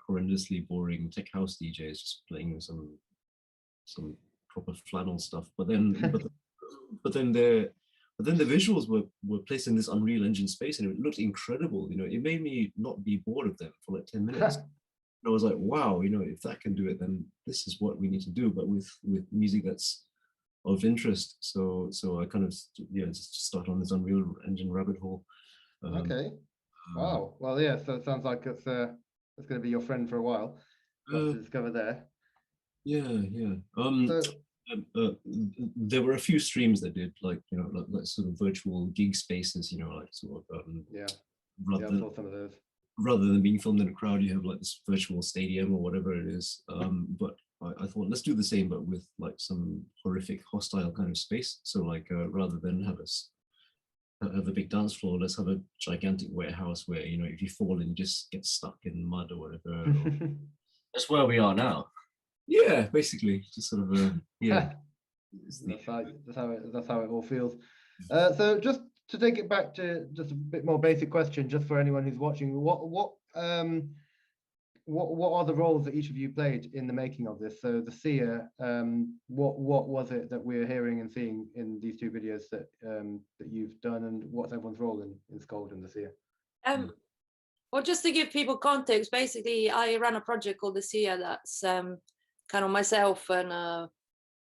horrendously boring tech house DJs just playing some proper flannel stuff, but then the visuals were placed in this Unreal Engine space, and it looked incredible. It made me not be bored of them for like 10 minutes. I was like, wow, if that can do it, then this is what we need to do, but with music that's of interest. So I kind of just start on this Unreal Engine rabbit hole. Okay. Wow. Well, yeah. So it sounds like it's going to be your friend for a while. Lots to discover there. Yeah. So, there were a few streams that did like sort of virtual gig spaces. Like sort of I saw some of those. Rather than being filmed in a crowd, you have like this virtual stadium or whatever it is. But I thought, let's do the same, but with like some horrific, hostile kind of space. So like rather than have a big dance floor, let's have a gigantic warehouse where if you fall and you just get stuck in mud or whatever. That's where we are now. Yeah, basically, just sort of that's how it all feels. So just to take it back to just a bit more basic question, just for anyone who's watching, what are the roles that each of you played in the making of this? So the Seer, what was it that we're hearing and seeing in these two videos that you've done, and what's everyone's role in SCALD and the Seer? Well, just to give people context, basically I ran a project called the Seer that's kind of myself and a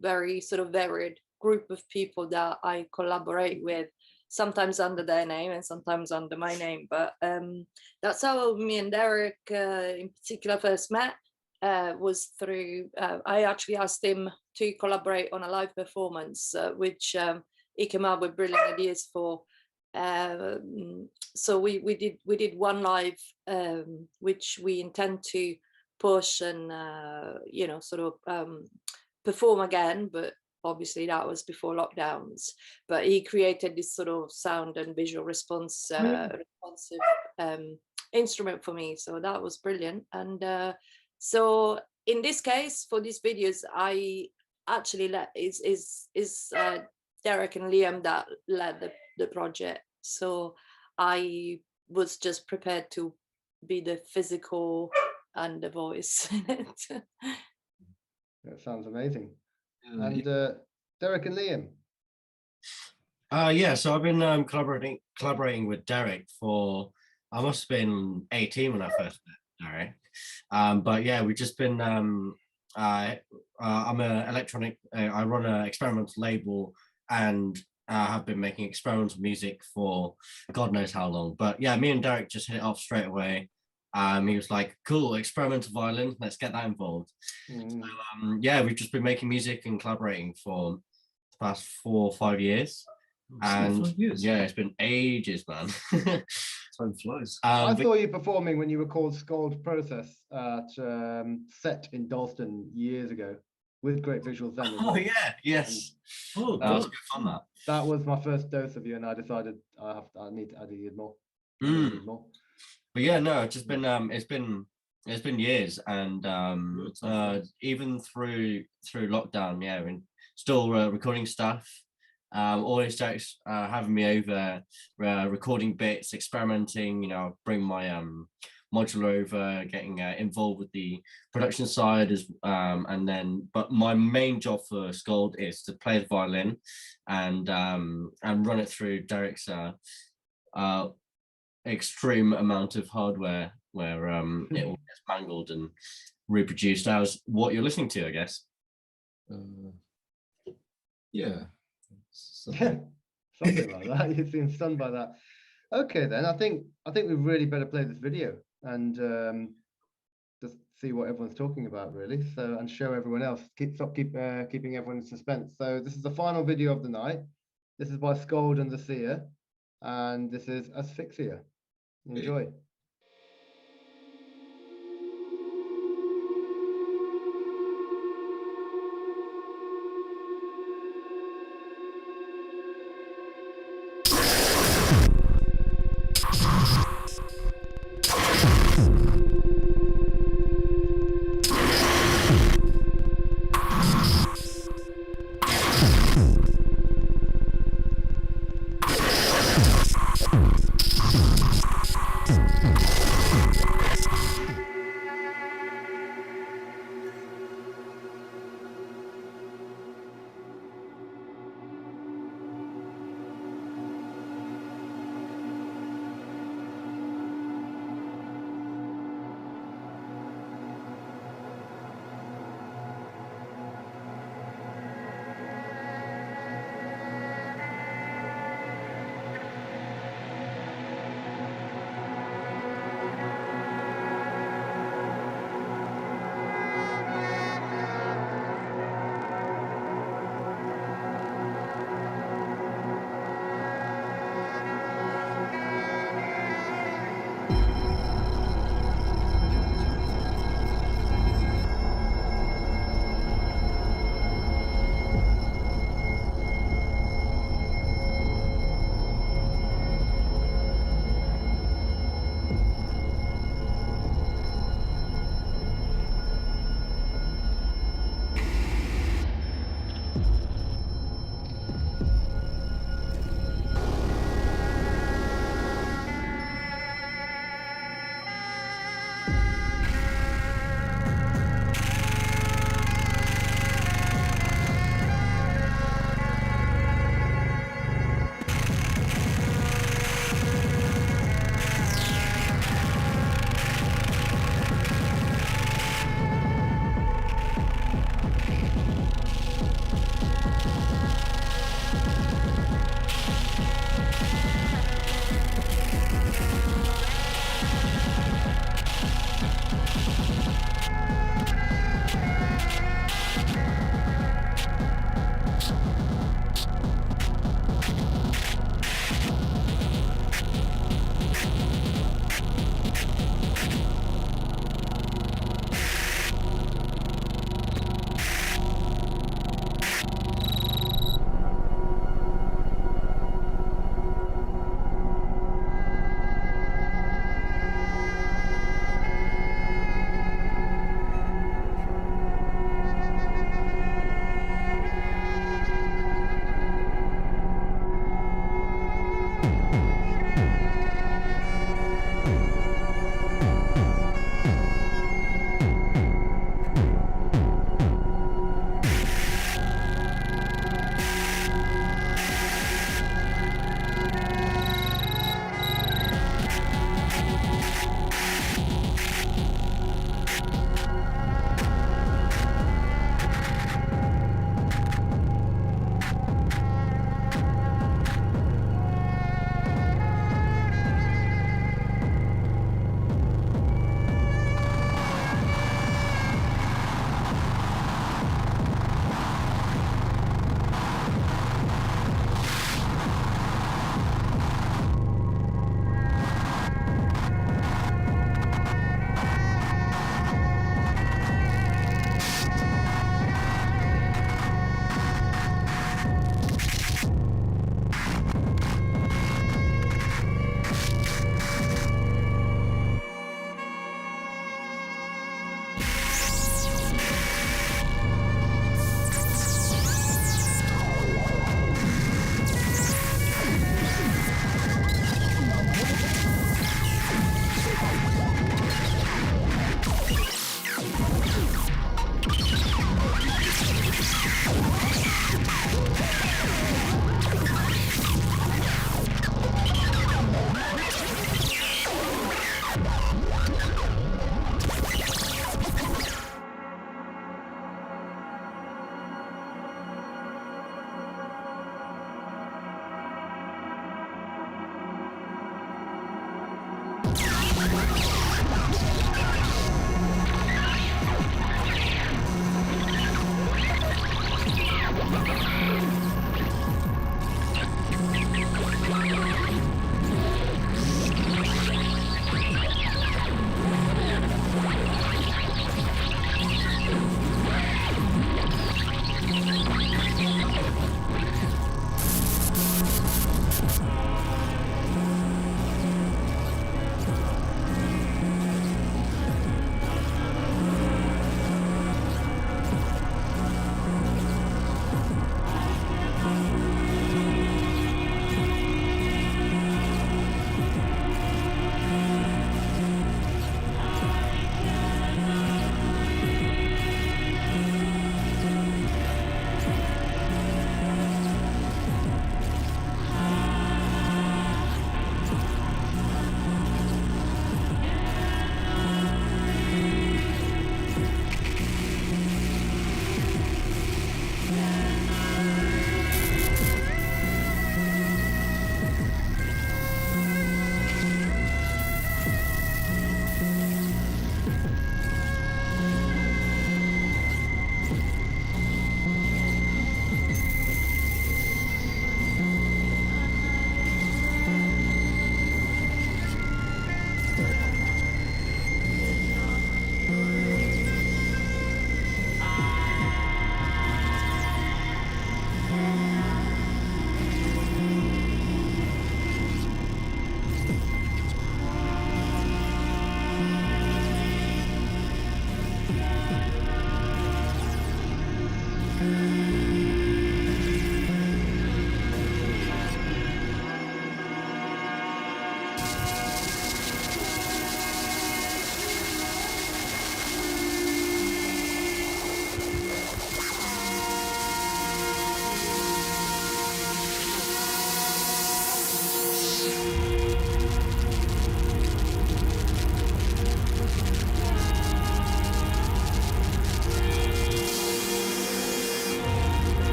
very sort of varied group of people that I collaborate with, sometimes under their name and sometimes under my name. But that's how me and Derek in particular first met, was through, I actually asked him to collaborate on a live performance, which he came up with brilliant ideas for. So we did one live, which we intend to push and sort of perform again, but obviously that was before lockdowns. But he created this sort of sound and visual responsive instrument for me, so that was brilliant. And so in this case, for these videos, I actually is Derek and Liam that led the project. So I was just prepared to be the physical and the voice in it. That sounds amazing. Yeah, And Derek and Liam. Yeah, so I've been collaborating with Derek for, I must have been 18 when I first met Derek. But yeah, we've just been, I'm an electronic, I run an experimental label and have been making experimental music for God knows how long. But yeah, me and Derek just hit it off straight away. He was like, cool, experimental violin, let's get that involved. So, yeah, we've just been making music and collaborating for the past 4 or 5 years. And 5 years. yeah, it's been ages, man. Time flies. I saw you performing when you recorded SCALD Process at Set in Dalston years ago with great visuals then. Oh yeah, yes. Oh, that was good fun. That was my first dose of you, and I decided I need more. But yeah, no, it's just been it's been years, and even through lockdown, yeah, and still recording stuff. Always Derek's having me over, recording bits, experimenting. You know, bring my modular over, getting involved with the production side as and then. But my main job for SCALD is to play the violin, and run it through Derek's extreme amount of hardware where it all gets mangled and reproduced as what you're listening to, I guess. Yeah. Something like that. You seem stunned by that. Okay, then I think we really better play this video and just see what everyone's talking about, really. So, and show everyone else. Keeping everyone in suspense. So this is the final video of the night. This is by SCALD and the Seer, and this is Asphyxia. Enjoy.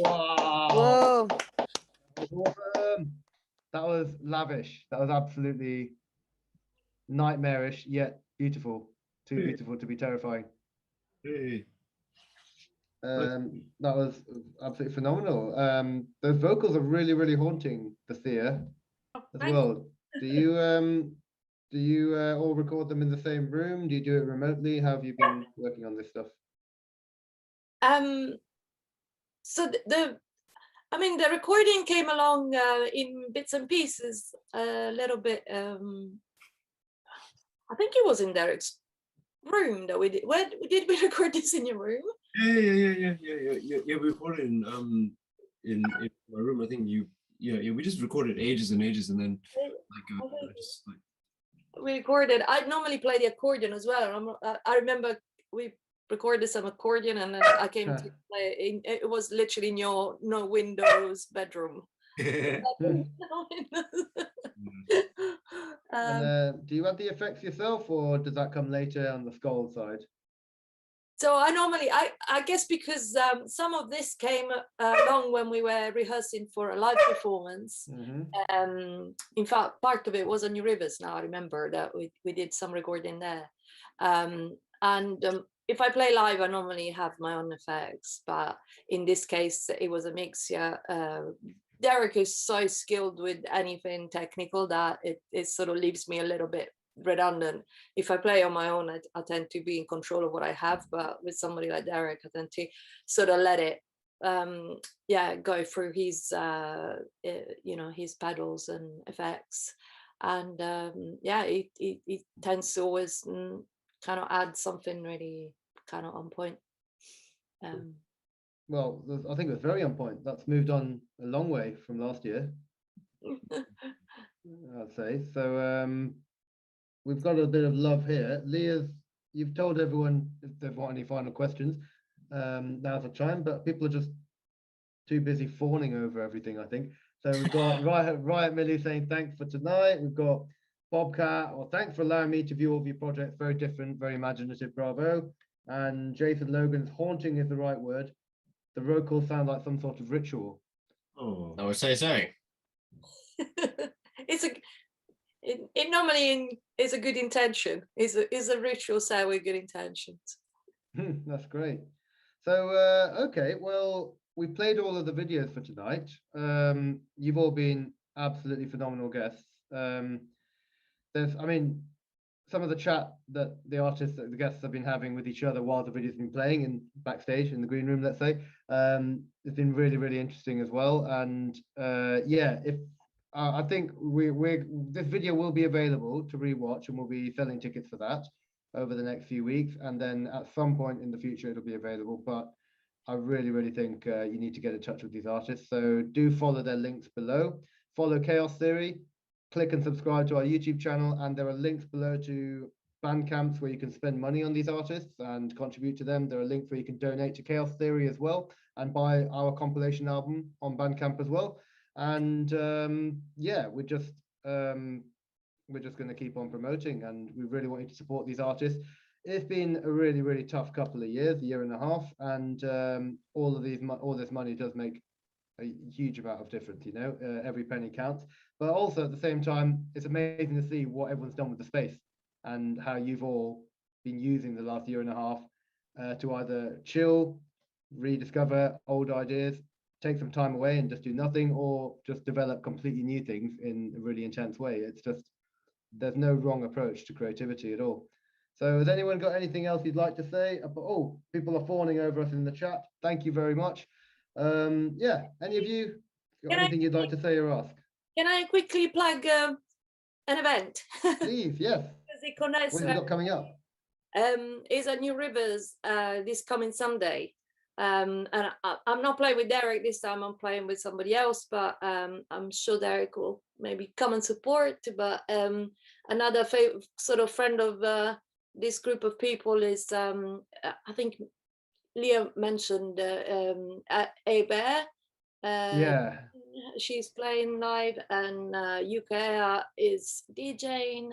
Wow. Whoa. That was awesome. That was lavish. That was absolutely nightmarish, yet beautiful. Too beautiful to be terrifying. Hey. That was absolutely phenomenal. Those vocals are really, really haunting, the Seer, as well. Do you all record them in the same room? Do you do it remotely? How have you been working on this stuff? So I mean, the recording came along in bits and pieces a little bit. I think it was in Derek's room that we did. Where did we record this, in your room? Yeah. We recorded in my room. I think we just recorded ages and ages, and then we recorded. I normally play the accordion as well. I remember we recorded some accordion, and then I came to play. It was literally in your no windows bedroom. And do you add the effects yourself, or does that come later on the SCALD side? So I normally, I guess because some of this came along when we were rehearsing for a live performance. In fact, part of it was on New Rivers. Now I remember that we did some recording there. If I play live, I normally have my own effects, but in this case, it was a mix. Yeah, Derek is so skilled with anything technical that it sort of leaves me a little bit redundant. If I play on my own, I tend to be in control of what I have, but with somebody like Derek, I tend to sort of let it go through his his pedals and effects, and it tends to always kind of add something really kind of on point. Well, I think it was very on point. That's moved on a long way from last year, I'd say. So we've got a bit of love here. You've told everyone if they've got any final questions. Now's the time, but people are just too busy fawning over everything, I think. So we've got Riot Millie saying thanks for tonight. We've got Bobcat, or thanks for allowing me to view all of your projects. Very different, very imaginative, bravo. And Jason Logan's haunting is the right word. The vocals sound like some sort of ritual. Oh, I would say so. It normally is a good intention. Is a ritual set with good intentions. That's great. So okay, well, we played all of the videos for tonight. You've all been absolutely phenomenal guests. Some of the chat that the guests have been having with each other while the videos have been playing in backstage in the green room, let's say, it's been really, really interesting as well. And I think this video will be available to rewatch, and we'll be selling tickets for that over the next few weeks. And then at some point in the future, it'll be available. But I really, really think you need to get in touch with these artists. So do follow their links below. Follow Chaos Theory. Click and subscribe to our YouTube channel, and there are links below to Bandcamps where you can spend money on these artists and contribute to them. There are links where you can donate to Chaos Theory as well and buy our compilation album on Bandcamp as well. And we're just going to keep on promoting, and we really want you to support these artists. It's been a really, really tough couple of years, a year and a half, and all this money does make a huge amount of difference, every penny counts. But also at the same time, it's amazing to see what everyone's done with the space and how you've all been using the last year and a half to either chill, rediscover old ideas, take some time away and just do nothing, or just develop completely new things in a really intense way. It's just, there's no wrong approach to creativity at all. So has anyone got anything else you'd like to say? Oh, people are fawning over us in the chat. Thank you very much. Any of you got anything you'd like to say or ask? Can I quickly plug an event? Please, yes. What have you got coming up? Is at New Rivers this coming Sunday. And I'm not playing with Derek this time, I'm playing with somebody else, but I'm sure Derek will maybe come and support. But another sort of friend of this group of people is, I think Lia mentioned Bear. Yeah. She's playing live, and UK is DJing.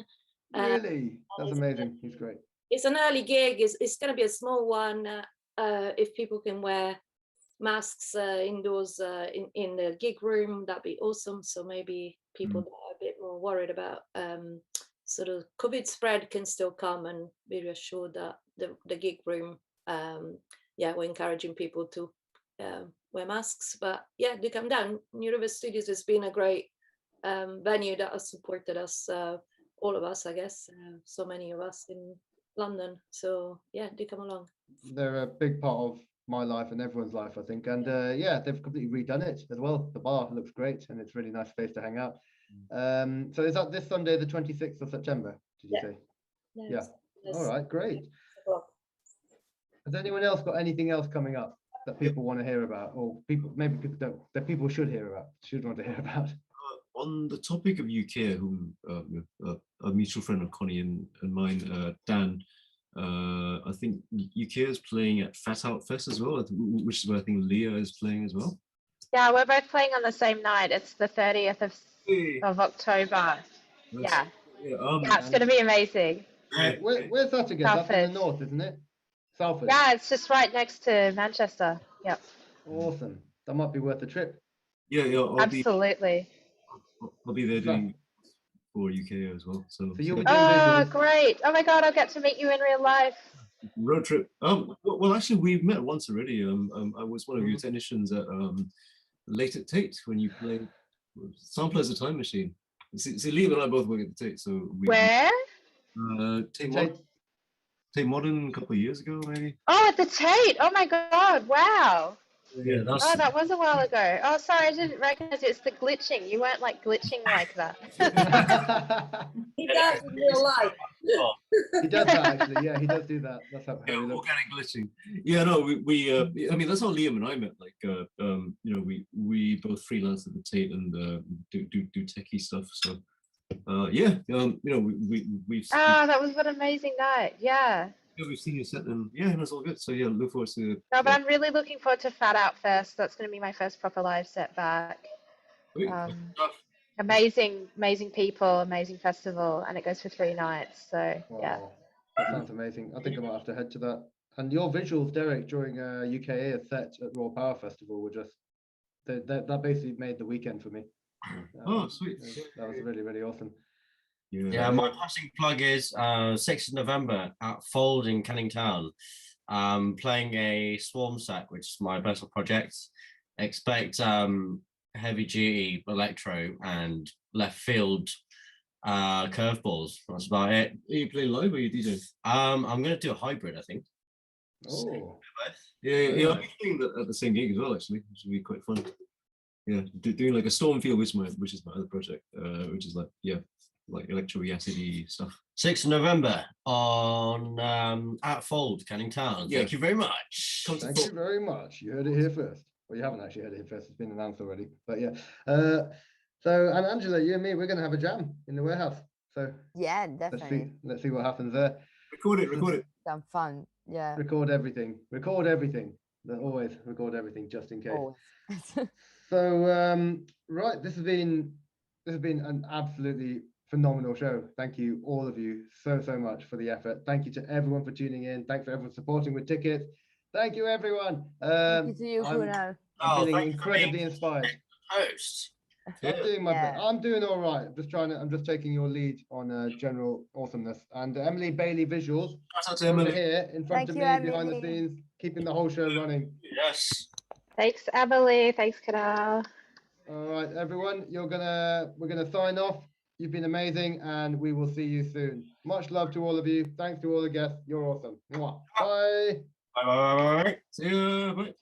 Really? That's amazing. He's great. It's an early gig. It's going to be a small one. If people can wear masks indoors in the gig room, that'd be awesome. So maybe people that are a bit more worried about sort of COVID spread can still come and be reassured that the gig room, we're encouraging people to wear masks. But yeah, do come down. New River Studios has been a great venue that has supported us, all of us, I guess, so many of us in London. So yeah, do come along. They're a big part of my life and everyone's life, I think. And yeah, they've completely redone it as well. The bar looks great and it's a really nice space to hang out. So is that this Sunday, the 26th of September, did you say? Yes. All right, great. Has anyone else got anything else coming up that people want to hear about, or people maybe people don't, that people should want to hear about? On the topic of UK, whom a mutual friend of Connie and mine, Dan, I think UK is playing at Fat Out Fest as well, which is where I think Lia is playing as well. Yeah, we're both playing on the same night. It's the 30th of October. Yeah, it's going to be amazing. Where's that again? That's in the north, isn't it? Salford. Yeah, it's just right next to Manchester. Yep. Awesome. That might be worth the trip. Yeah, absolutely. I'll be there doing for UK as well. So you'll be doing visuals. Great! Oh my God, I'll get to meet you in real life. Road trip. Well, actually, we've met once already. I was one of your technicians at late at Tate when you played Sample as a Time Machine. See, Liam and I both work at the Tate, so where? Tate Modern a couple of years ago, maybe. Oh, at the Tate. Oh my God! Wow. Yeah, that was a while ago. Oh, sorry, I didn't recognize it. It's the glitching. You weren't like glitching like that. He does in real life. He does that actually. Yeah, he does do that. That's how he looks. Organic glitching. Yeah, no, we I mean, that's how Liam and I met. Like, you know, we both freelance at the Tate and do techie stuff. So, yeah, you know, we've. That was an amazing night. Yeah. Yeah, we've seen you set and yeah, that's all good. So yeah, look forward to. No, but I'm really looking forward to Fat Out Fest. That's going to be my first proper live set back. Amazing people, amazing festival, and it goes for 3 nights. So yeah. That sounds amazing. I think I might have to head to that. And your visuals, Derek, during UKA set at Raw Power Festival were just that basically made the weekend for me. Oh, sweet. That was really, really awesome. Yeah, my passing plug is 6th of November at Fold in Canning Town. Playing a Swarm set, which is my personal project. Expect heavy duty electro and left field curveballs. That's about it. Are you playing live or are you DJing? I'm gonna do a hybrid, I think. Oh. Yeah, I'll be playing at the same gig as well, actually, which will be quite fun. Yeah, doing like a Stormfield, which is my other project, which is like electro acid stuff. 6th of November on at Fold, Canning Town. Thank you very much. Thank you very much. You heard it here first. Well, you haven't actually heard it here first. It's been announced already. But yeah. So, and Angela, you and me, we're going to have a jam in the warehouse. So yeah, definitely. Let's see what happens there. Record it. Some fun. Yeah. Record everything. Always record everything just in case. Always. So, right, this has been an absolutely phenomenal show. Thank you, all of you, so much for the effort. Thank you to everyone for tuning in. Thanks for everyone supporting with tickets. Thank you, everyone. Thank you to you, Kunal. I'm feeling incredibly inspired. Host. I'm doing my best. I'm doing all right. I'm just taking your lead on general awesomeness. And Emily Bailey Visuals over here in front of me, behind the scenes, keeping the whole show running. Yes. Thanks, Emily. Thanks, Kunal. All right, everyone. We're gonna sign off. You've been amazing, and we will see you soon. Much love to all of you. Thanks to all the guests. You're awesome. Mwah. Bye. Bye. See you. Bye.